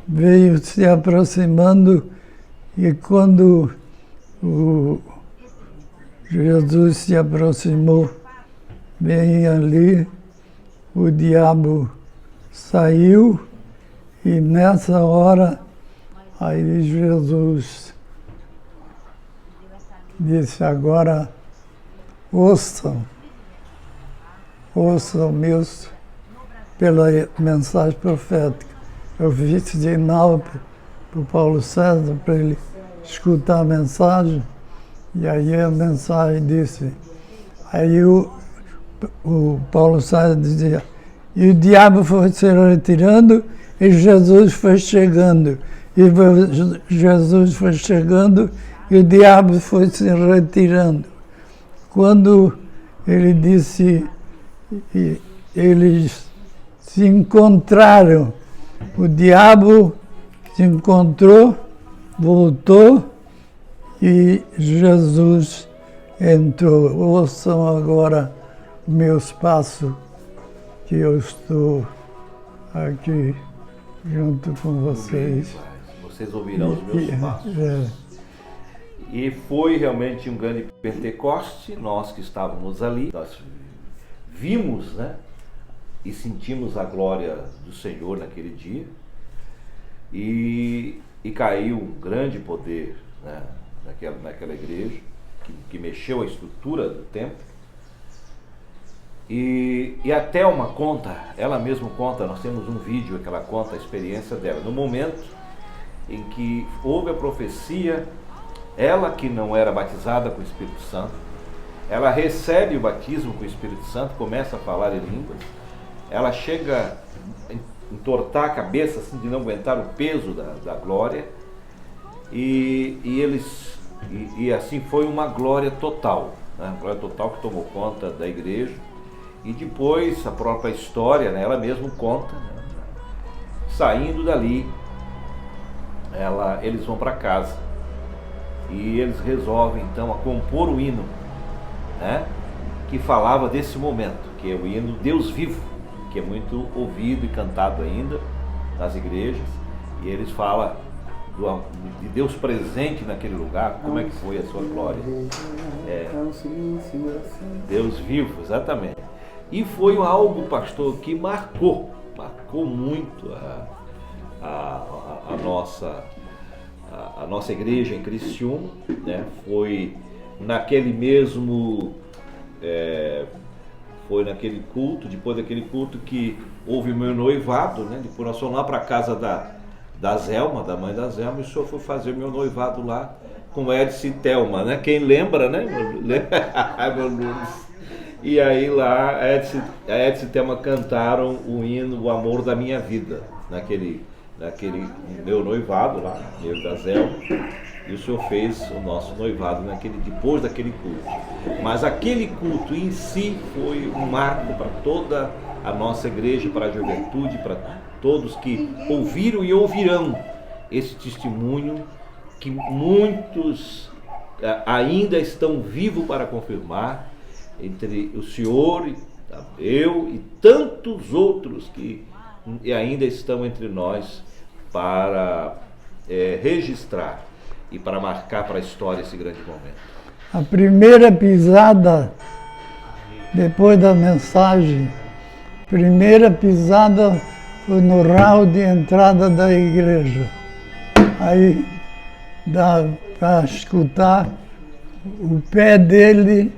veio se aproximando e quando Jesus se aproximou, bem ali, o diabo saiu e nessa hora aí Jesus disse, agora ouçam meus pela mensagem profética. Eu fiz sinal para o Paulo César para ele escutar a mensagem, e aí a mensagem disse, aí o Paulo César dizia, e o diabo foi se retirando e Jesus foi chegando. E Jesus foi chegando e o diabo foi se retirando. Quando ele disse, eles se encontraram, o diabo se encontrou, voltou e Jesus entrou. Ouçam agora meus passos, que eu estou aqui junto com vocês. Vocês ouvirão os meus passos. E foi realmente um grande Pentecoste. Nós que estávamos ali, nós vimos, né, e sentimos a glória do Senhor naquele dia. E caiu um grande poder, né, naquela igreja, que mexeu a estrutura do templo. E a Thelma conta, ela mesma conta, nós temos um vídeo que ela conta a experiência dela. No momento em que houve a profecia, ela que não era batizada com o Espírito Santo, ela recebe o batismo com o Espírito Santo, começa a falar em línguas, ela chega a entortar a cabeça, assim, de não aguentar o peso da glória, e assim foi uma glória total, né? Glória total que tomou conta da igreja. E depois a própria história, né, ela mesma conta, né, saindo dali, eles vão para casa e eles resolvem então a compor o hino, né, que falava desse momento, que é o hino Deus Vivo, que é muito ouvido e cantado ainda nas igrejas, e eles falam de Deus presente naquele lugar, como é que foi a sua glória. Deus Vivo, exatamente. E foi algo, pastor, que marcou muito a nossa igreja em Criciúma, né? Foi naquele mesmo, foi naquele culto, depois daquele culto que houve o meu noivado, né? Depois nós fomos lá para a casa da Zelma, da mãe da Zelma, e o senhor foi fazer o meu noivado lá, com Edson e Thelma, né? Quem lembra, né? E aí lá a Edson e Thelma cantaram o hino O Amor da Minha Vida, naquele meu noivado lá, meu e da Zelma, e o senhor fez o nosso noivado depois daquele culto. Mas aquele culto em si foi um marco para toda a nossa igreja, para a juventude, para todos que ouviram e ouvirão esse testemunho, que muitos ainda estão vivos para confirmar, entre o senhor, eu e tantos outros que ainda estão entre nós para registrar e para marcar para a história esse grande momento. A primeira pisada, depois da mensagem, primeira pisada foi no hall de entrada da igreja. Aí dá para escutar o pé dele,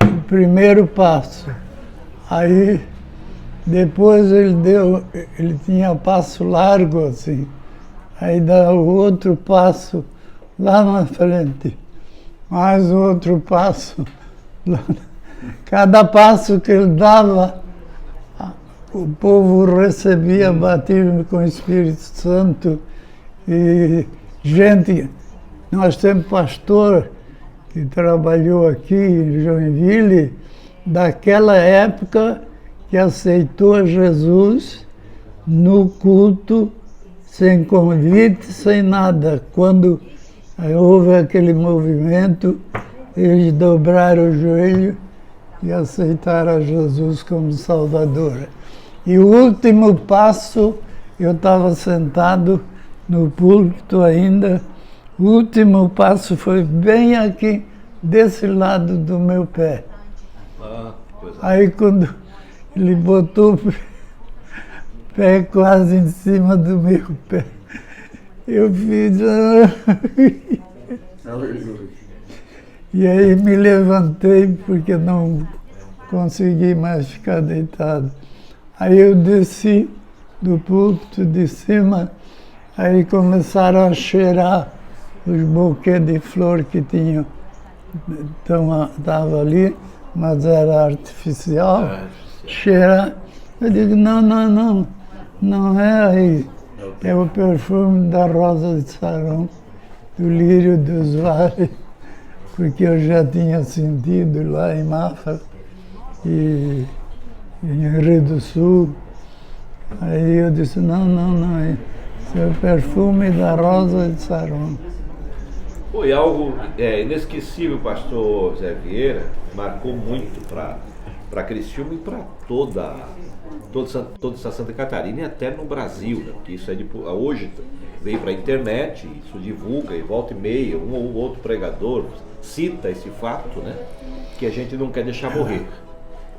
o primeiro passo. Aí depois ele tinha passo largo assim. Aí dá o outro passo lá na frente, mais outro passo. Cada passo que ele dava, o povo recebia batismo com o Espírito Santo. E gente, nós temos pastor que trabalhou aqui em Joinville, daquela época que aceitou Jesus no culto, sem convite, sem nada. Quando houve aquele movimento, eles dobraram o joelho e aceitaram a Jesus como Salvador. E o último passo, eu estava sentado no púlpito ainda, o último passo foi bem aqui, desse lado do meu pé. Aí quando ele botou o pé quase em cima do meu pé, eu fiz... E aí me levantei porque não consegui mais ficar deitado. Aí eu desci do púlpito de cima, aí começaram a cheirar os buquês de flor que tinham, estava ali, mas era artificial. Cheirar. Eu digo, não é aí. É o perfume da rosa de Saron, do lírio dos vales, porque eu já tinha sentido lá em Mafra e em Rio do Sul. Aí eu disse, não, esse é o perfume da rosa de Saron. Foi algo inesquecível, pastor Zé Vieira, marcou muito para Criciúma e para toda essa Santa Catarina e até no Brasil, né? Porque isso hoje veio para a internet, isso divulga e volta e meia, um ou outro pregador cita esse fato, né? Que a gente não quer deixar morrer.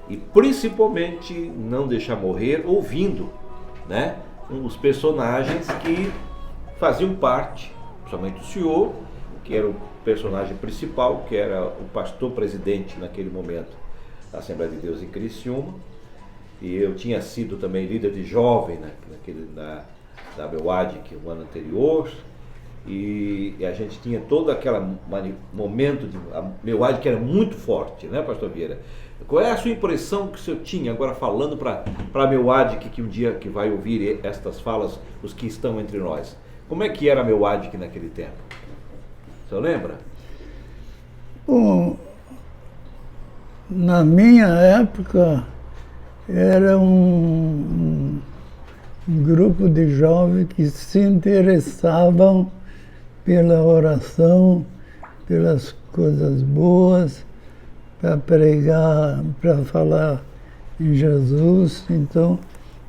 E principalmente não deixar morrer ouvindo, né? Os personagens que faziam parte, principalmente o senhor, que era o personagem principal, que era o pastor presidente naquele momento da Assembleia de Deus em Criciúma, e eu tinha sido também líder de jovem na Meuadic o ano anterior, e a gente tinha todo aquele momento de a Meuadic era muito forte, né, pastor Vieira? Qual é a sua impressão que o senhor tinha agora falando para a Meuadic, que um dia que vai ouvir estas falas, os que estão entre nós? Como é que era a Meuadic naquele tempo? O senhor lembra? Bom, na minha época era um grupo de jovens que se interessavam pela oração, pelas coisas boas, para pregar, para falar em Jesus. Então,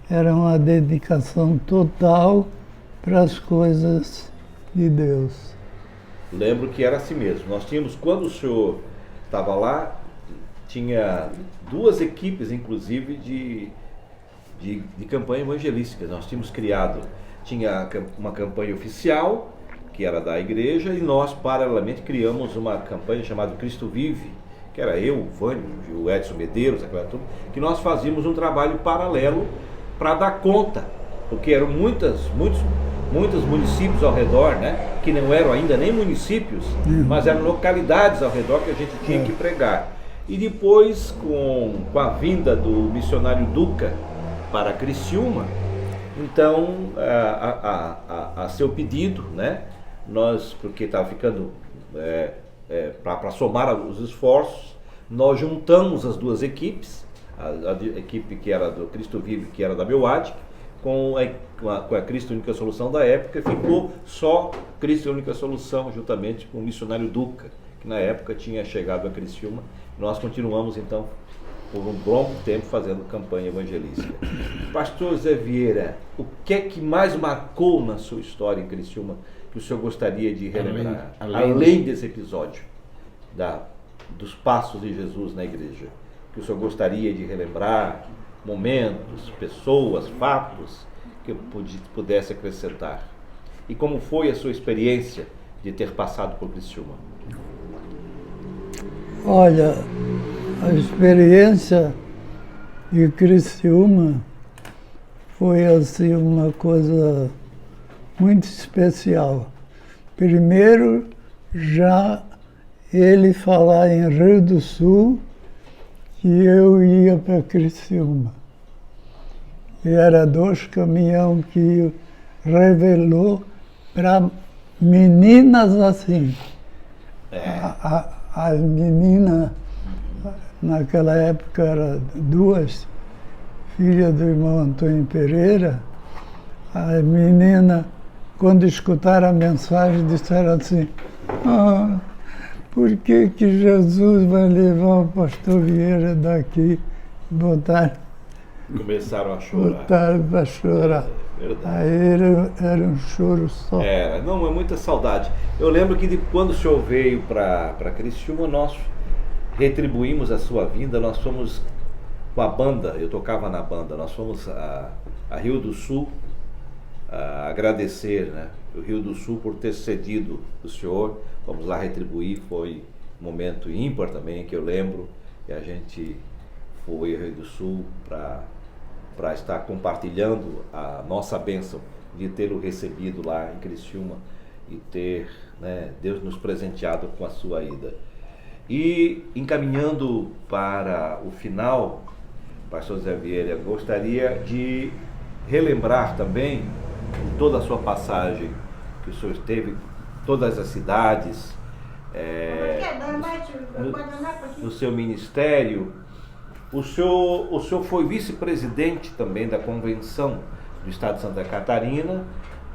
era uma dedicação total para as coisas de Deus. Lembro que era assim mesmo. Nós tínhamos, quando o senhor estava lá, tinha duas equipes, inclusive, de campanha evangelística. Nós tínhamos criado, tinha uma campanha oficial, que era da igreja, e nós, paralelamente, criamos uma campanha chamada Cristo Vive, que era eu, o Vânio, o Edson Medeiros, aquela turma, que nós fazíamos um trabalho paralelo para dar conta, porque eram muitos muitos municípios ao redor, né? Que não eram ainda nem municípios, mas eram localidades ao redor que a gente tinha que pregar. E depois, com a vinda do missionário Duca para Criciúma, então, a seu pedido, né? Nós, porque estava ficando para somar os esforços, nós juntamos as duas equipes, a equipe que era do Cristo Vive, que era da Meuad, com a Cristo Única Solução da época, ficou só Cristo Única Solução, juntamente com o missionário Duca, que na época tinha chegado a Criciúma. Nós continuamos então por um longo tempo fazendo campanha evangelística. Pastor Zé Vieira, o que é que mais marcou na sua história em Criciúma que o senhor gostaria de relembrar? Além desse episódio dos passos de Jesus na igreja, que o senhor gostaria de relembrar, momentos, pessoas, fatos que eu pudesse acrescentar? E como foi a sua experiência de ter passado por Criciúma? Olha, a experiência de Criciúma foi assim uma coisa muito especial. Primeiro, já ele falar em Rio do Sul que eu ia para Criciúma. E era 2 caminhões que revelou para meninas assim. As meninas, naquela época, eram 2 filhas do irmão Antônio Pereira. As meninas, quando escutaram a mensagem, disseram assim: por que Jesus vai levar o pastor Vieira daqui e começaram a chorar. Botaram para chorar. Verdade. Aí era um choro só. Não, é muita saudade. Eu lembro que quando o senhor veio para Criciúma, nós retribuímos a sua vinda, nós fomos com a banda, eu tocava na banda, nós fomos a Rio do Sul agradecer, né, o Rio do Sul por ter cedido o senhor. Vamos lá retribuir, foi um momento ímpar também, que eu lembro, e a gente foi ao Rio do Sul para estar compartilhando a nossa bênção de tê-lo recebido lá em Criciúma e ter, né, Deus nos presenteado com a sua ida. E encaminhando para o final, pastor Zé Vieira, gostaria de relembrar também toda a sua passagem, que o senhor esteve, todas as cidades, no seu ministério. O senhor foi vice-presidente também da Convenção do Estado de Santa Catarina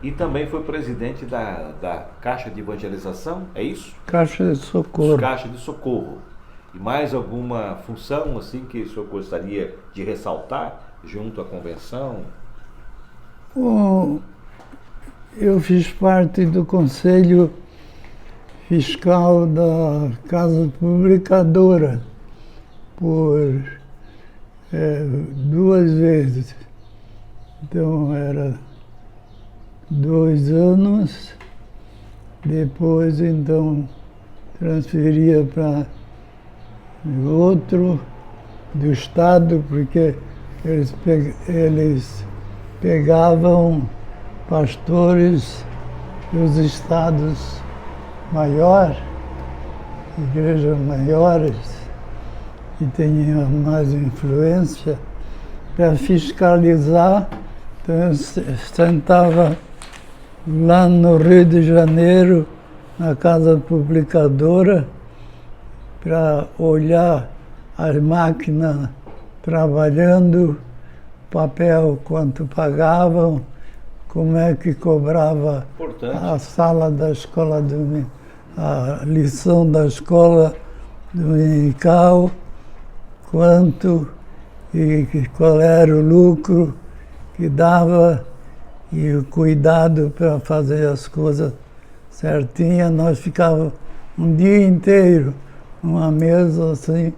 e também foi presidente da Caixa de Evangelização, é isso? Caixa de Socorro. Caixa de Socorro. E mais alguma função assim que o senhor gostaria de ressaltar junto à Convenção? Eu fiz parte do Conselho Fiscal da Casa Publicadora por 2 vezes. Então era 2 anos, depois então transferia para outro do Estado, porque eles pegavam pastores dos estados maiores, igrejas maiores, que tinham mais influência, para fiscalizar. Então eu sentava lá no Rio de Janeiro, na Casa Publicadora, para olhar as máquinas trabalhando, papel, quanto pagavam, como é que cobrava a sala da escola, a lição da escola dominical, quanto e qual era o lucro que dava e o cuidado para fazer as coisas certinhas. Nós ficávamos um dia inteiro numa mesa assim,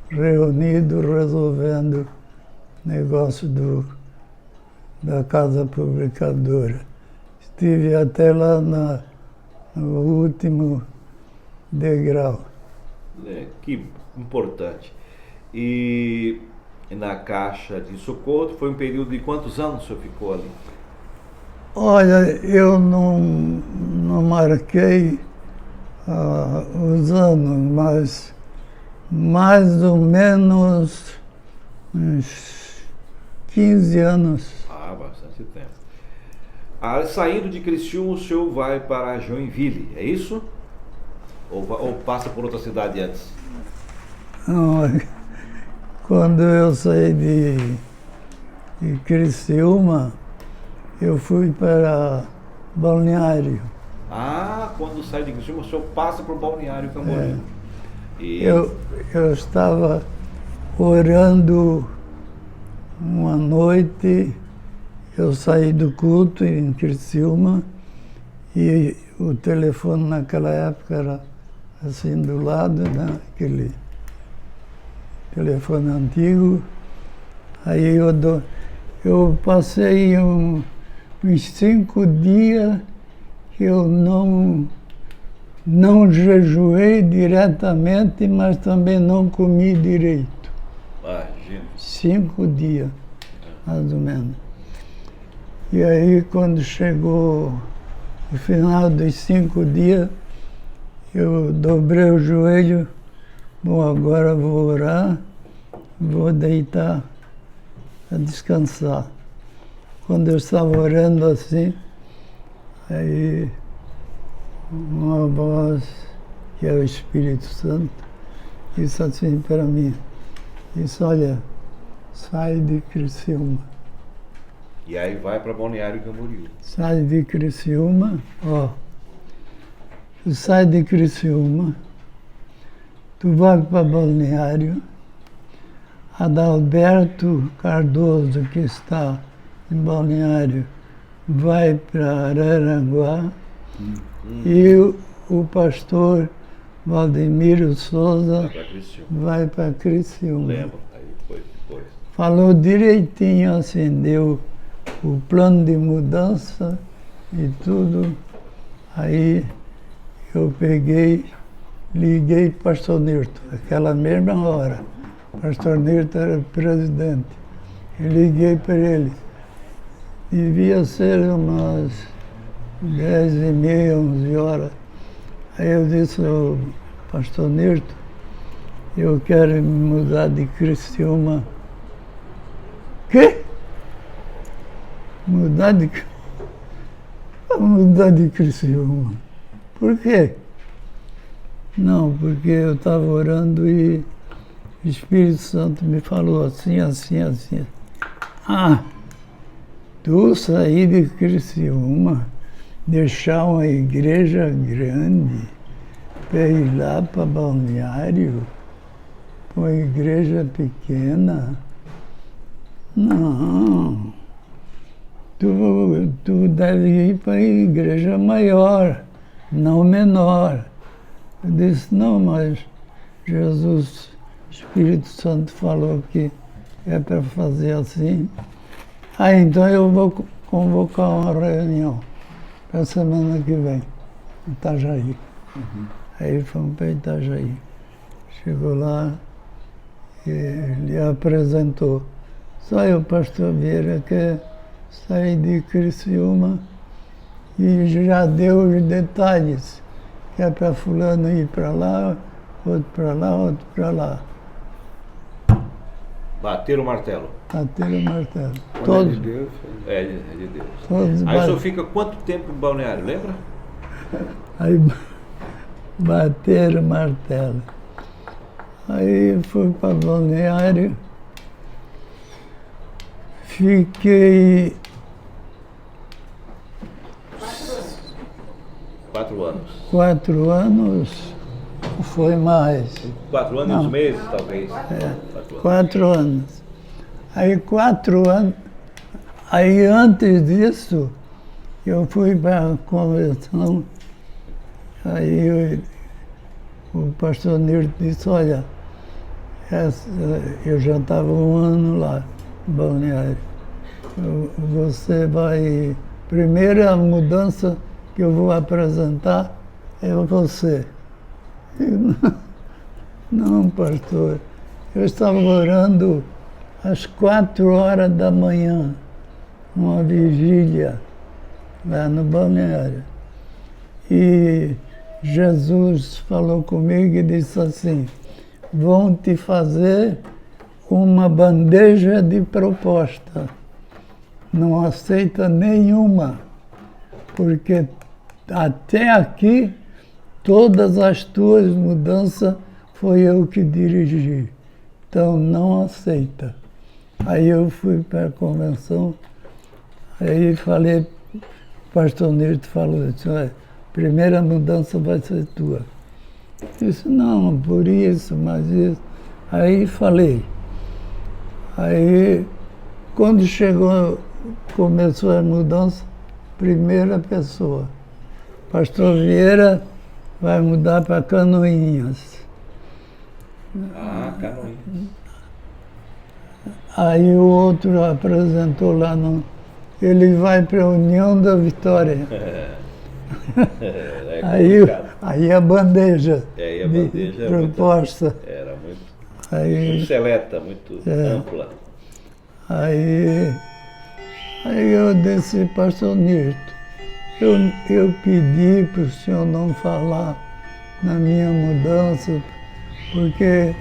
reunidos, resolvendo negócio da Casa Publicadora. Estive até lá no último degrau. Que importante. E na Caixa de Socorro, foi um período de quantos anos o senhor ficou ali? Olha, eu não marquei os anos, mas mais ou menos uns 15 anos. Ah, bastante tempo. Saindo de Criciúma, o senhor vai para Joinville, é isso? Ou passa por outra cidade antes? Não, quando eu saí de Criciúma, eu fui para Balneário. Ah, quando sai de Criciúma, o senhor passa por Balneário Camboriú. E Eu estava orando uma noite, eu saí do culto em Criciúma e o telefone naquela época era assim do lado, né? Aquele telefone antigo. Aí eu passei uns 5 dias que eu não jejuei diretamente, mas também não comi direito. imagina. 5 dias, mais ou menos. E aí, quando chegou o final dos 5 dias, eu dobrei o joelho. Bom, agora vou orar, vou deitar a descansar. Quando eu estava orando assim, aí uma voz, que é o Espírito Santo, disse assim para mim, disse, olha, sai de Criciúma. E aí vai para Balneário Camboriú. Sai de Criciúma, ó. Tu sai de Criciúma, tu vai para Balneário, Adalberto Cardoso, que está em Balneário, vai para Araranguá, e o pastor Valdemiro Souza Para Criciúma. vai para Criciúma. Lembro. Aí depois. Falou direitinho, assim, deu o plano de mudança e tudo. Aí eu peguei, liguei para o pastor Nirto, aquela mesma hora. O pastor Nirto era presidente. Eu liguei para ele. Devia ser umas 10h30, 11 horas. Aí eu disse ao pastor Nirto, eu quero me mudar de Criciúma. Quê? Mudar de Criciúma. Por quê? Não, porque eu estava orando e o Espírito Santo me falou assim, assim, assim. Ah, tu sair de Criciúma, deixar uma igreja grande, para ir lá para Balneário, uma igreja pequena? Não. Tu deve ir para a igreja maior, não menor. Eu disse, não, mas Jesus, Espírito Santo falou que é para fazer assim. Ah, então eu vou convocar uma reunião para a semana que vem, em Itajaí. Aí fomos para Itajaí. Chegou lá, e ele apresentou. Só eu, pastor Vieira, que saí de Criciúma e já deu os detalhes, que é para fulano ir para lá, outro para lá, outro para lá. Bater o martelo. Bater o martelo. Quando é Todos, de Deus, É de Deus. todos Aí o bate- senhor fica quanto tempo em Balneário, lembra? Aí bateram o martelo. Aí fui para Balneário, fiquei 4 anos. 4 anos, foi mais. 4 anos e Não. uns meses, talvez. 4 anos. 4 anos. Aí 4 anos. Aí antes disso, eu fui para a convenção. Aí o pastor Nirto disse, olha, eu já estava 1 ano lá, em Balneário. Você vai. Primeira mudança que eu vou apresentar é você. Eu, não, pastor. Eu estava orando às 4 horas da manhã, uma vigília. lá no balneário. E Jesus falou comigo e disse assim, vão te fazer uma bandeja de proposta. Não aceita nenhuma, porque até aqui todas as tuas mudanças foi eu que dirigi. Então não aceita. Aí eu fui para a convenção, aí falei, o pastor Nilton falou assim, olha, a primeira mudança vai ser tua. Eu disse, não, por isso, mas isso. Aí falei. Aí, quando começou a mudança, primeira pessoa, pastor Vieira vai mudar para Canoinhas. Ah, Canoinhas. Aí o outro apresentou lá no... Ele vai para a União da Vitória. Aí a bandeja aí a de bandeja proposta. Era muito Aí, seleta, muito ampla. Aí eu disse, pastor Nilton, eu pedi para o senhor não falar na minha mudança, porque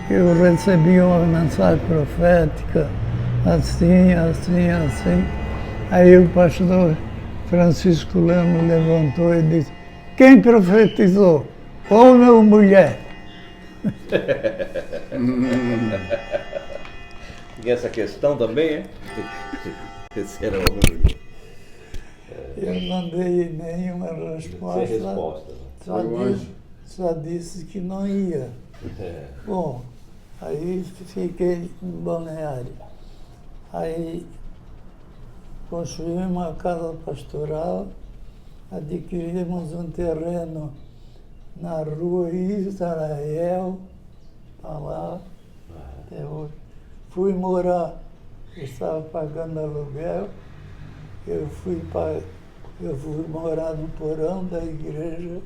eu recebi uma mensagem profética, assim, assim, assim. Aí o pastor Francisco Lemos levantou e disse, quem profetizou? Homem ou mulher? E essa questão também, é? Esse era o número. Eu não dei nenhuma resposta. Sem resposta. Só disse que não ia. Bom, aí fiquei em Balneário. Aí construí uma casa pastoral, adquirimos um terreno na rua Israel, para lá, até hoje. Fui morar, eu estava pagando aluguel, eu fui morar no porão da igreja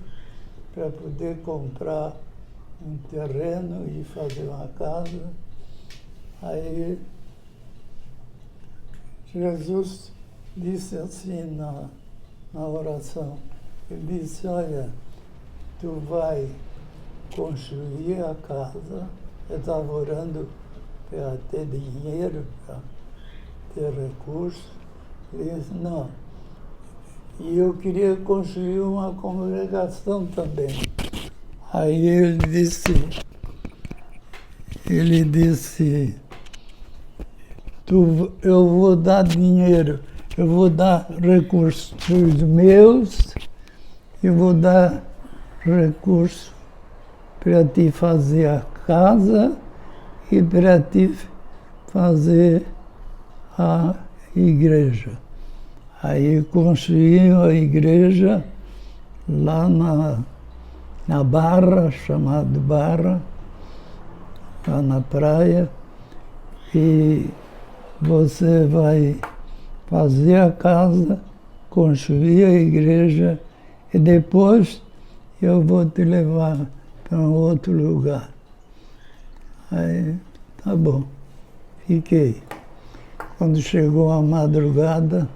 para poder comprar um terreno e fazer uma casa. Aí Jesus disse assim na oração, ele disse, olha, tu vai construir a casa, eu estava orando para ter dinheiro, para ter recursos. Ele disse, não. E eu queria construir uma congregação também. Aí ele disse, eu vou dar dinheiro, eu vou dar recursos meus, eu vou dar recursos para te fazer a casa e para te fazer a igreja. Aí construíram a igreja lá na Barra, chamada Barra, lá na praia, e você vai fazer a casa, construir a igreja e depois eu vou te levar para um outro lugar. Aí, tá bom, fiquei. Quando chegou a madrugada,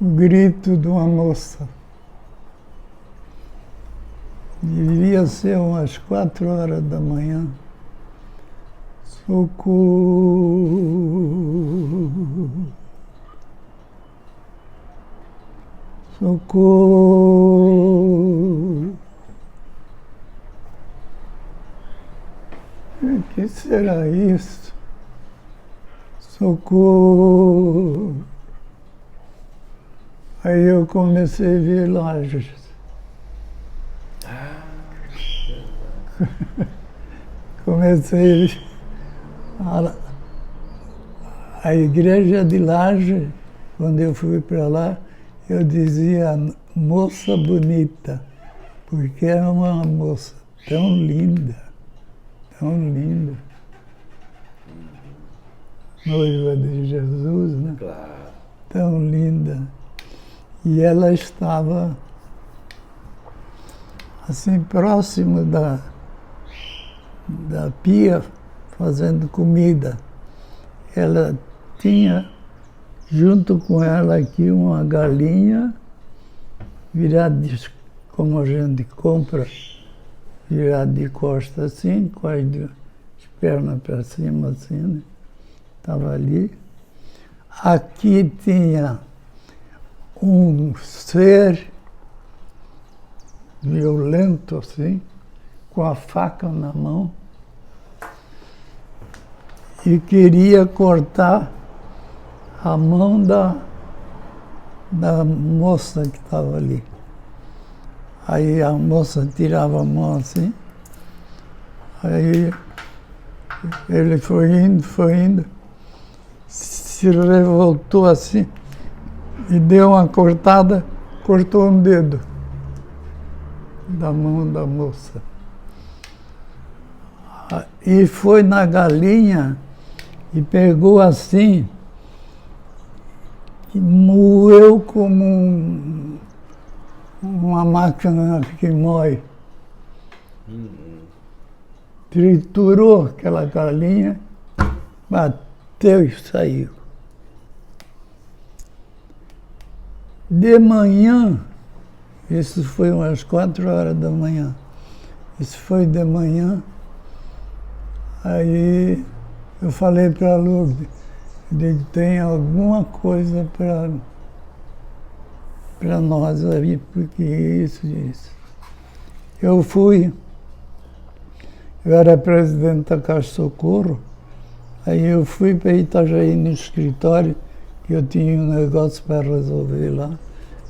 o grito de uma moça. Devia ser umas 4 horas da manhã. Socorro! Socorro! O que será isso? Socorro! Aí eu comecei a ver Lajes. Comecei a igreja de Laje, quando eu fui para lá, eu dizia moça bonita, porque era uma moça tão linda, noiva de Jesus, né? Claro. Tão linda. E ela estava assim próximo da pia fazendo comida. Ela tinha junto com ela aqui uma galinha virada como a gente compra, virada de costas assim, com as pernas para cima assim, né? Estava ali. Aqui tinha um ser violento assim, com a faca na mão, e queria cortar a mão da moça que estava ali. Aí a moça tirava a mão assim, aí ele foi indo, se revoltou assim e deu uma cortada, cortou um dedo da mão da moça. E foi na galinha e pegou assim, e moeu como uma máquina que moe. Triturou aquela galinha, bateu e saiu. De manhã, isso foi umas 4 horas da manhã, isso foi de manhã, aí eu falei para a Lourdes, tem alguma coisa para nós aí, porque isso e isso. Eu era presidente da Caixa de Socorro, aí eu fui para Itajaí no escritório, que eu tinha um negócio para resolver lá.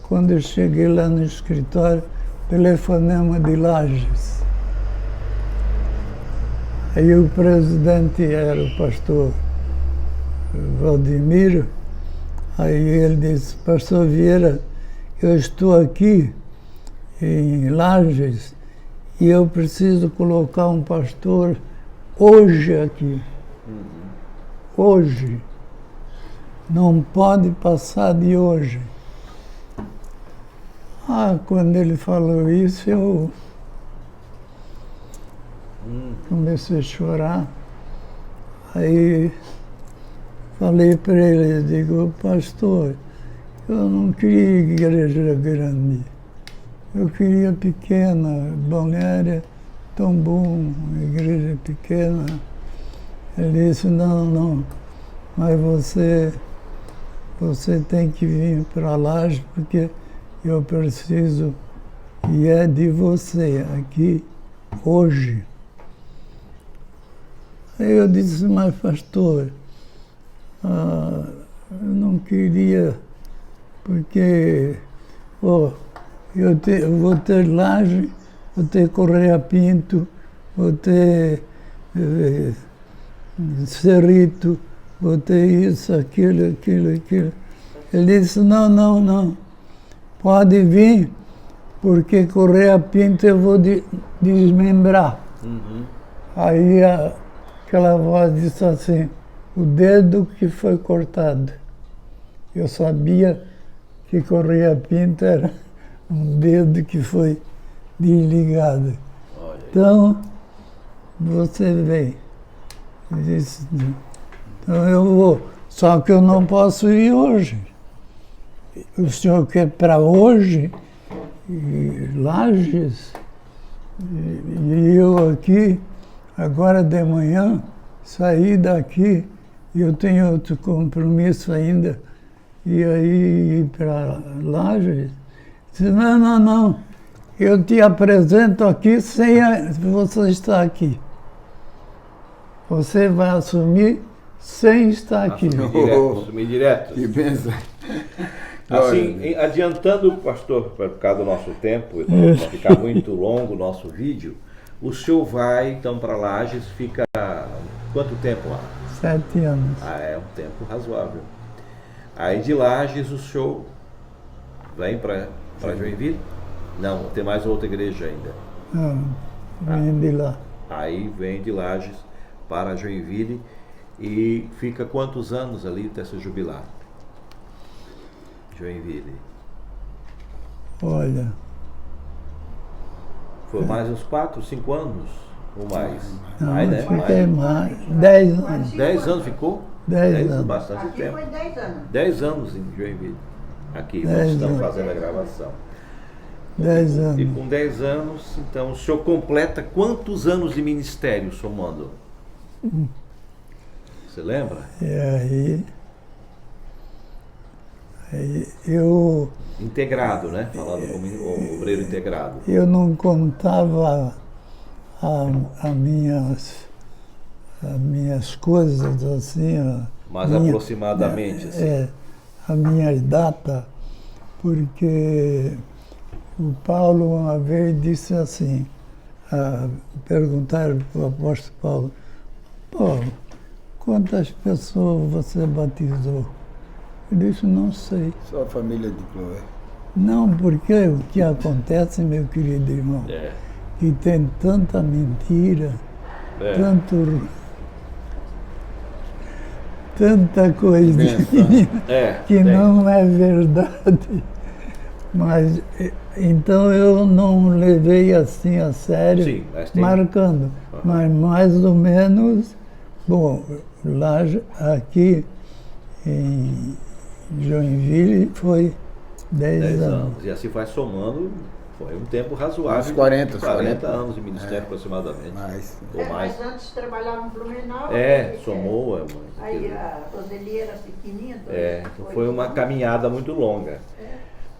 Quando eu cheguei lá no escritório, telefonema de Lages. Aí o presidente era o pastor Valdemiro, aí ele disse, pastor Vieira, eu estou aqui em Lages e eu preciso colocar um pastor hoje aqui. Hoje. Não pode passar de hoje. Quando ele falou isso, eu comecei a chorar. Aí falei para ele, digo, pastor, eu não queria igreja grande. Eu queria pequena, Balneária, tão bom, igreja pequena. Ele disse, não, mas você tem que vir para Lages porque eu preciso, e é de você aqui, hoje. Aí eu disse, mas pastor, eu não queria, porque eu vou ter Laje, vou ter Correia Pinto, vou ter Cerrito, vou ter isso, aquilo. Ele disse, não, pode vir, porque Correia Pinto eu vou desmembrar. Aí aquela voz disse assim, o dedo que foi cortado. Eu sabia que Correia Pinto era um dedo que foi desligado. Então, você vem. Eu disse, então eu vou, só que eu não posso ir hoje. O senhor quer para hoje, e Lages, e eu aqui, agora de manhã, saí daqui, e eu tenho outro compromisso ainda, e aí ir para Lages. Disse, não, eu te apresento aqui sem você estar aqui. Você vai assumir sem estar aqui. Assumir direto. Que benção. Assim, adiantando, pastor, por causa do nosso tempo, para não ficar muito longo o nosso vídeo, o senhor vai então para Lages, fica quanto tempo lá? 7 anos. É um tempo razoável. Aí de Lages o senhor vem para Joinville? Não, tem mais outra igreja ainda. Vem de lá. Aí vem de Lages para Joinville e fica quantos anos ali até se jubilar? Joinville. Olha. Foi mais uns 4, 5 anos? Ou mais? Não, Mais, né? fiquei mais. 10 anos. 10 anos ficou? 10 anos. Bastante Aqui tempo. foi 10 anos. 10 anos em Joinville. Aqui, nós 10 estamos anos. fazendo a gravação. 10 E anos. com 10 anos, então, o senhor completa quantos anos de ministério somando? Você lembra? E aí eu Integrado, né? Falando como obreiro integrado. não contava as minhas coisas assim. Mas aproximadamente, assim. A minha data, porque o Paulo uma vez disse assim, perguntaram para o apóstolo Paulo, quantas pessoas você batizou? Eu disse, não sei. Só a família de Chloé. Não, porque o que acontece, meu querido irmão, É. que tem tanta mentira, tanta coisa que tem. não é verdade. Mas então eu não levei assim a sério, Sim, mas tem- marcando. Mas mais ou menos, bom, lá aqui em Joinville foi 10 10 anos. anos. E assim vai somando, foi um tempo razoável. Uns 40, 40 anos de ministério aproximadamente. Mas, Ou mais. Mas antes trabalhava em Blumenau. Somou. Aí a Roseli era pequenininha. Então foi uma caminhada muito longa.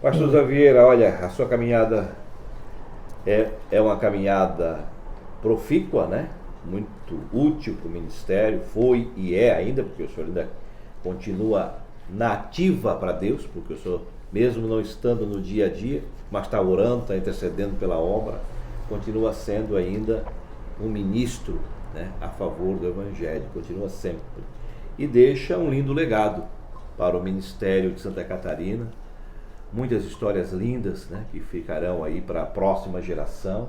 Pastor Zé Vieira, olha, a sua caminhada é uma caminhada profícua, né? Muito útil para o ministério, foi e é ainda, porque o senhor ainda continua na ativa para Deus, porque o senhor, mesmo não estando no dia a dia, mas está orando, está intercedendo pela obra, continua sendo ainda um ministro, né, a favor do Evangelho, continua sempre. E deixa um lindo legado para o ministério de Santa Catarina, muitas histórias lindas, né, que ficarão aí para a próxima geração,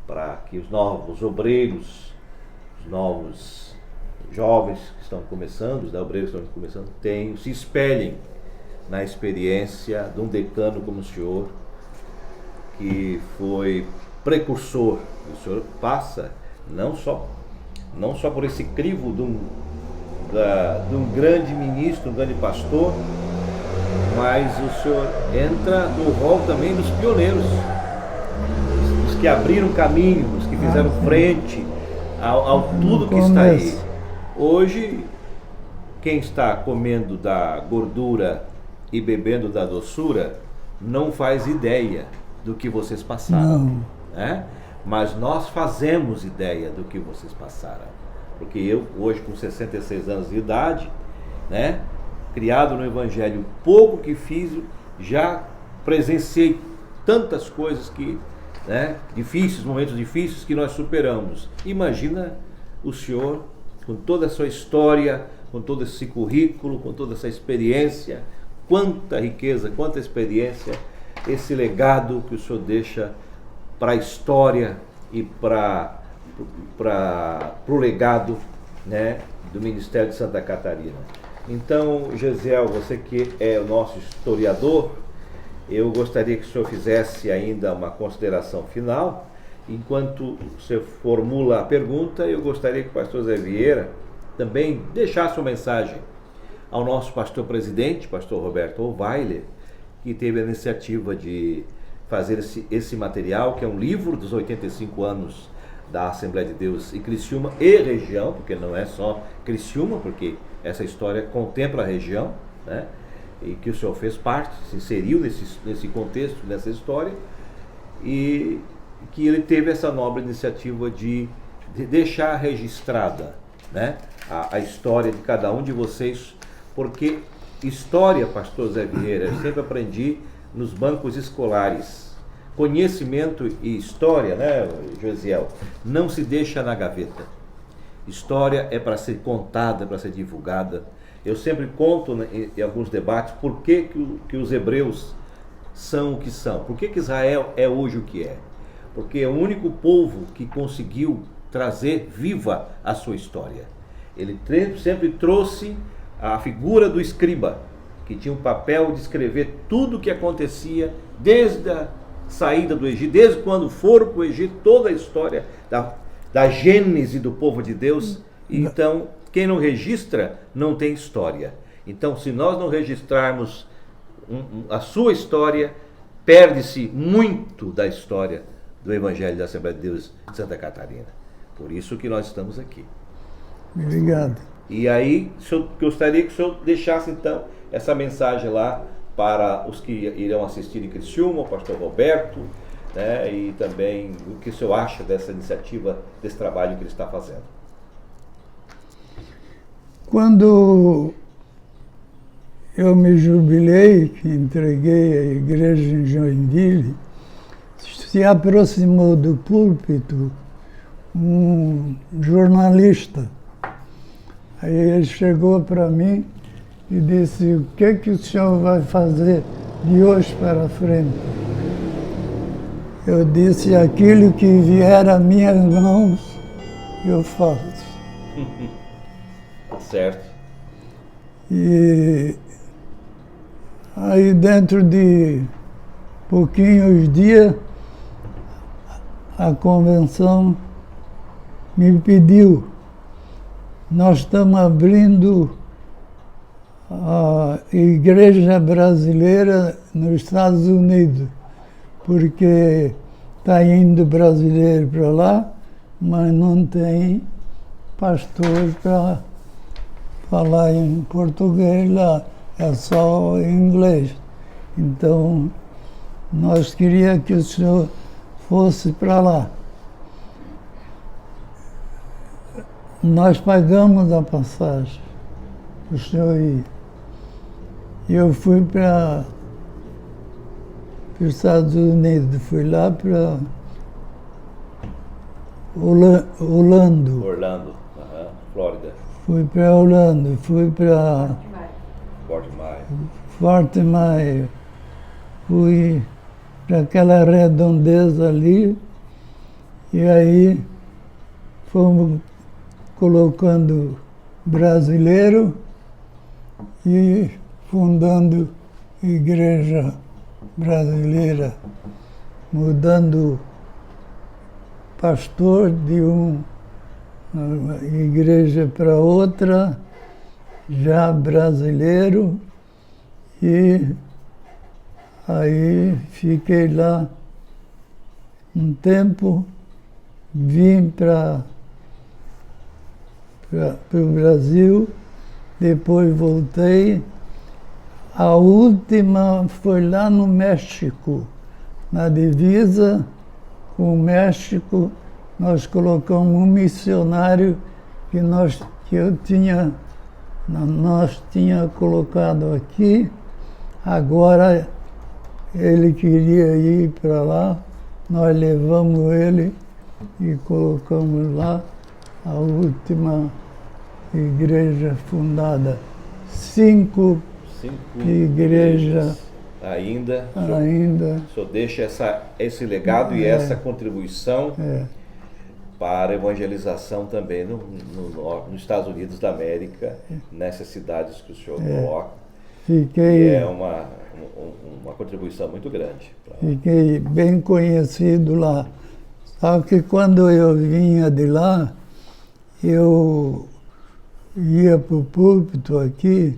para que os novos obreiros, os novos jovens que estão começando, os obreiros que estão começando, se espelhem na experiência de um decano como o senhor, que foi precursor. O senhor passa não só por esse crivo de um grande ministro, um grande pastor, mas o senhor entra no rol também dos pioneiros, os que abriram caminho, os que fizeram frente ao tudo que está aí. Hoje, quem está comendo da gordura e bebendo da doçura não faz ideia do que vocês passaram, né? Mas nós fazemos ideia do que vocês passaram, porque eu hoje com 66 anos de idade, né, criado no Evangelho, pouco que fiz, já presenciei tantas coisas que, né, momentos difíceis que nós superamos. Imagina o senhor com toda a sua história, com todo esse currículo, com toda essa experiência, quanta riqueza, quanta experiência, esse legado que o senhor deixa para a história e para o legado, né, do Ministério de Santa Catarina. Então, Gesiel, você que é o nosso historiador, eu gostaria que o senhor fizesse ainda uma consideração final. Enquanto você formula a pergunta, eu gostaria que o pastor Zé Vieira também deixasse uma mensagem ao nosso pastor presidente, pastor Roberto Ovailer, que teve a iniciativa de fazer esse material, que é um livro dos 85 anos da Assembleia de Deus em Criciúma e região, porque não é só Criciúma, porque essa história contempla a região, né? E que o senhor fez parte, se inseriu nesse contexto, nessa história, e que ele teve essa nobre iniciativa de deixar registrada, né, a história de cada um de vocês, porque história, pastor Zé Vieira, eu sempre aprendi nos bancos escolares, conhecimento e história, né, Josiel, não se deixa na gaveta. História é para ser contada, é para ser divulgada. Eu sempre conto, né, em alguns debates por que os hebreus são o que são, por que Israel é hoje o que é. Porque é o único povo que conseguiu trazer viva a sua história. Ele sempre trouxe a figura do escriba, que tinha o papel de escrever tudo o que acontecia desde a saída do Egito, desde quando foram para o Egito, toda a história da gênese do povo de Deus. Então, quem não registra não tem história. Então, se nós não registrarmos a sua história, perde-se muito da história do Evangelho da Assembleia de Deus de Santa Catarina. Por isso que nós estamos aqui. Obrigado. E aí, eu gostaria que o senhor deixasse então essa mensagem lá para os que irão assistir em Criciúma, o pastor Roberto, né, e também o que o senhor acha dessa iniciativa, desse trabalho que ele está fazendo. Quando eu me jubilei, que entreguei a igreja em Joinville, se aproximou do púlpito um jornalista. Aí ele chegou para mim e disse: o que o senhor vai fazer de hoje para frente? Eu disse: aquilo que vier às minhas mãos, eu faço. Certo. E aí dentro de pouquinhos dias, a convenção me pediu: nós estamos abrindo a igreja brasileira nos Estados Unidos, porque está indo brasileiro para lá, mas não tem pastor para falar em português lá, é só em inglês. Então, nós queríamos que o senhor fosse para lá. Nós pagamos a passagem, o senhor ir. E eu fui para os Estados Unidos, fui lá para Orlando. Flórida. Fui para Orlando, fui para Fort Myers, fui para aquela redondeza ali, e aí fomos colocando brasileiro e fundando igreja brasileira, mudando pastor de uma igreja para outra, já brasileiro, e aí fiquei lá um tempo, vim para o Brasil, depois voltei. A última foi lá no México, na divisa com o México. Nós colocamos um missionário nós tinha colocado aqui. Agora ele queria ir para lá, nós levamos ele e colocamos lá a última igreja fundada. Cinco igrejas ainda. O senhor deixa esse legado e essa contribuição para a evangelização também nos Estados Unidos da América, nessas cidades que o senhor coloca. E é uma contribuição muito grande. Fiquei bem conhecido lá. Só que quando eu vinha de lá, eu ia para o púlpito aqui,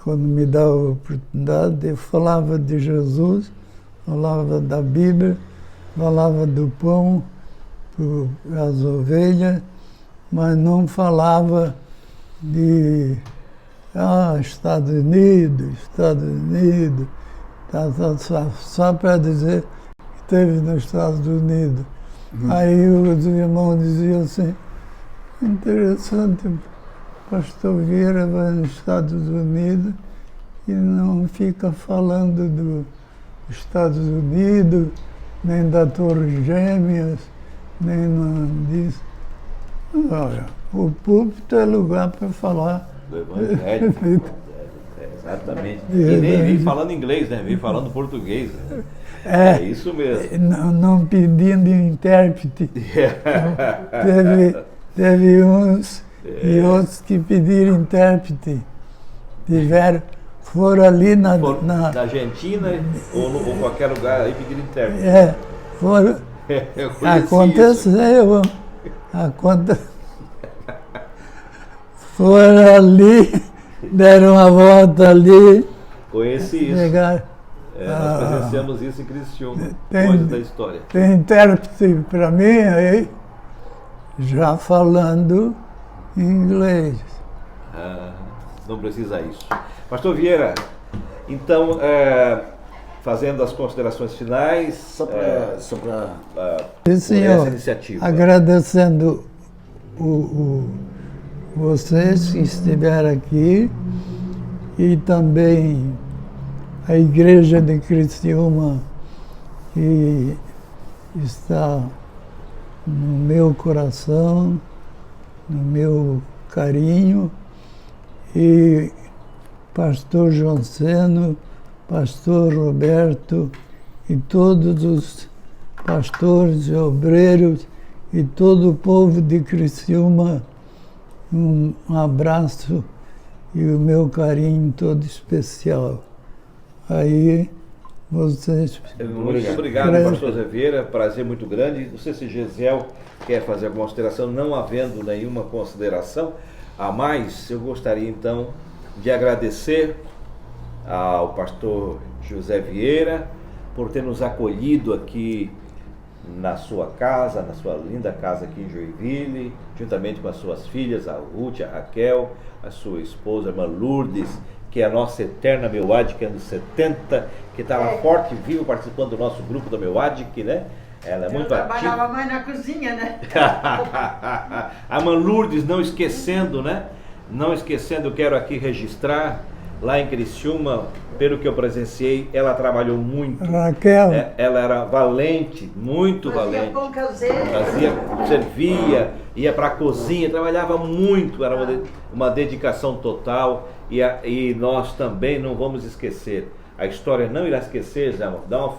quando me dava a oportunidade, eu falava de Jesus, falava da Bíblia, falava do pão para as ovelhas, mas não falava de Estados Unidos, só para dizer que esteve nos Estados Unidos. Aí os irmãos diziam assim: interessante, o pastor Vieira vai nos Estados Unidos e não fica falando dos Estados Unidos, nem da Torre Gêmeas, nem nada disso. Olha, o púlpito é lugar para falar do Evangelho. Exatamente. E nem vem falando inglês, né? Vem falando português. Né? É isso mesmo. Não pedindo intérprete. Teve uns e outros que pediram intérprete. Foram ali na Argentina ou qualquer lugar aí pediram intérprete. Foram. Aconteceu. foram ali, deram a volta ali. Conheci isso. Chegaram. Nós presenciamos isso em Criciúma. Tem- Coisa da história. Tem intérprete para mim aí, já falando inglês. Não precisa isso. Pastor Vieira, então, fazendo as considerações finais, Só para por Sim, senhor. essa iniciativa. Agradecendo vocês que estiveram aqui e também a Igreja de Criciúma, que está no meu coração, no meu carinho, e pastor João Seno, pastor Roberto e todos os pastores e obreiros e todo o povo de Criciúma, um abraço e o meu carinho todo especial. Aí vocês... Muito obrigado, pastor Zé Vieira. Prazer muito grande. Não sei se Gesiel quer fazer alguma consideração, não havendo nenhuma consideração a mais, eu gostaria então de agradecer ao pastor José Vieira por ter nos acolhido aqui na sua casa, na sua linda casa aqui em Joinville, juntamente com as suas filhas, a Ruth, a Raquel, a sua esposa, a irmã Lourdes, que é a nossa eterna Meuadic, anos 70, que está lá forte e vivo participando do nosso grupo da Meuadic, né? Ela é muito ativa. Trabalhava mais na cozinha, né? A irmã Lourdes, não esquecendo, né? Não esquecendo, eu quero aqui registrar, lá em Criciúma, pelo que eu presenciei, ela trabalhou muito. Raquel, Ela era valente, muito Fazia valente. pão caseiro. Servia, ia para a cozinha, trabalhava muito, era uma dedicação total. E nós também não vamos esquecer, a história não irá esquecer, já dá uma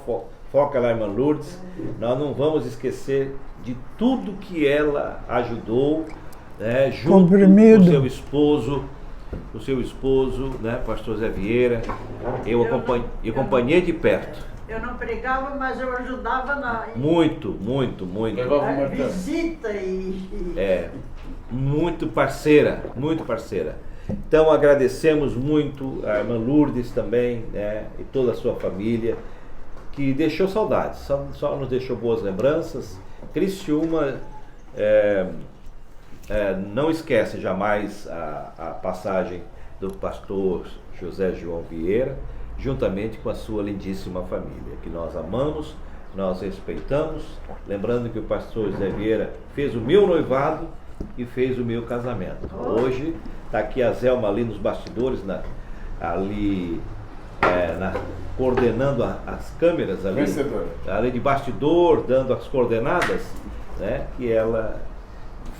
foca lá, irmã Lourdes, nós não vamos esquecer de tudo que ela ajudou, né, junto com o seu esposo, né, pastor Zé Vieira. Eu acompanhei de perto. Eu não pregava, mas eu ajudava na Muito. Levava uma visita Muito parceira. Então agradecemos muito a irmã Lourdes também, né, e toda a sua família, que deixou saudades, só nos deixou boas lembranças. Criciúma não esquece jamais a passagem do pastor José João Vieira, juntamente com a sua lindíssima família, que nós amamos, nós respeitamos, lembrando que o pastor José Vieira fez o meu noivado e fez o meu casamento. Hoje está aqui a Zelma ali nos bastidores, coordenando as câmeras ali de bastidor, dando as coordenadas, né? E ela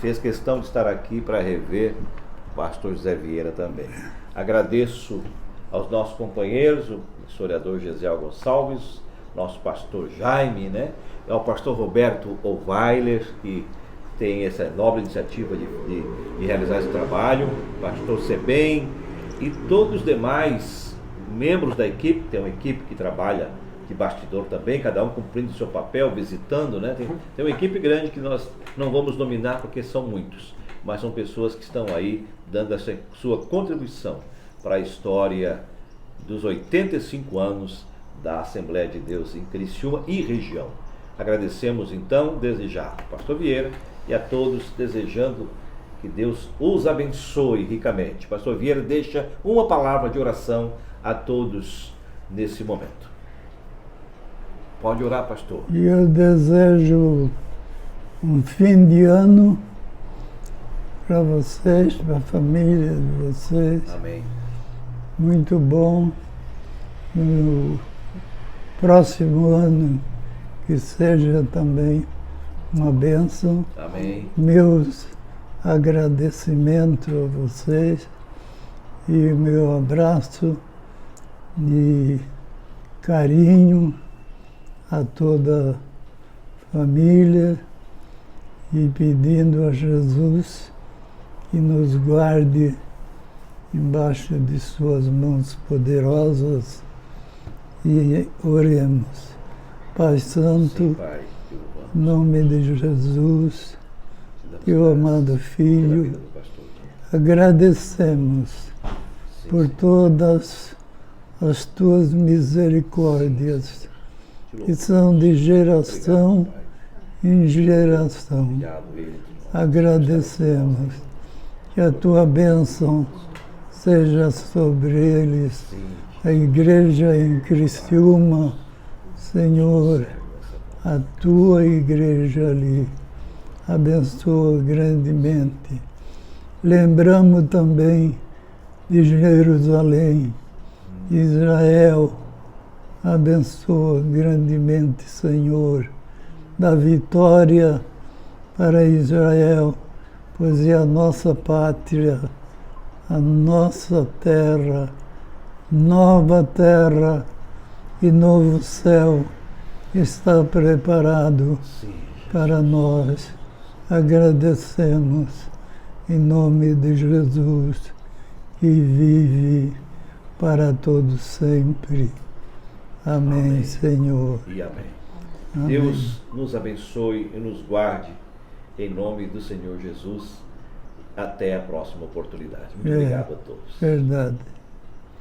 fez questão de estar aqui para rever o pastor José Vieira também. Agradeço aos nossos companheiros, o historiador Gesiel Gonçalves, nosso pastor Jaime, né? Ao pastor Roberto Ovailer, que tem essa nobre iniciativa de realizar esse trabalho, pastor Sebem e todos os demais membros da equipe. Tem uma equipe que trabalha de bastidor também, cada um cumprindo o seu papel, visitando, né? Tem uma equipe grande que nós não vamos nominar porque são muitos, mas são pessoas que estão aí dando essa sua contribuição para a história dos 85 anos da Assembleia de Deus em Criciúma e região. Agradecemos então, desde já, ao pastor Vieira, e a todos, desejando que Deus os abençoe ricamente. Pastor Vieira deixa uma palavra de oração a todos nesse momento. Pode orar, pastor. e eu desejo um fim de ano para vocês, para a família de vocês, Amém. muito bom. No próximo ano que seja também uma bênção. Amém. Meus agradecimentos a vocês e meu abraço de carinho a toda a família e pedindo a Jesus que nos guarde embaixo de suas mãos poderosas e oremos. Pai Santo, Sim, Pai, em nome de Jesus, teu amado pela Filho, vida do pastor. agradecemos por todas as tuas misericórdias, que são de geração em geração. Agradecemos que a tua bênção seja sobre eles, a igreja em Criciúma, Senhor, a tua igreja ali, abençoa grandemente. Lembramos também de Jerusalém, Israel, abençoa grandemente, Senhor, da vitória para Israel, pois é a nossa pátria, a nossa terra, nova terra e novo céu está preparado para nós. Agradecemos em nome de Jesus, que vive para todos sempre. Amém, amém. Senhor. E amém. Amém. Deus nos abençoe e nos guarde em nome do Senhor Jesus. Até a próxima oportunidade. Muito obrigado a todos. Verdade.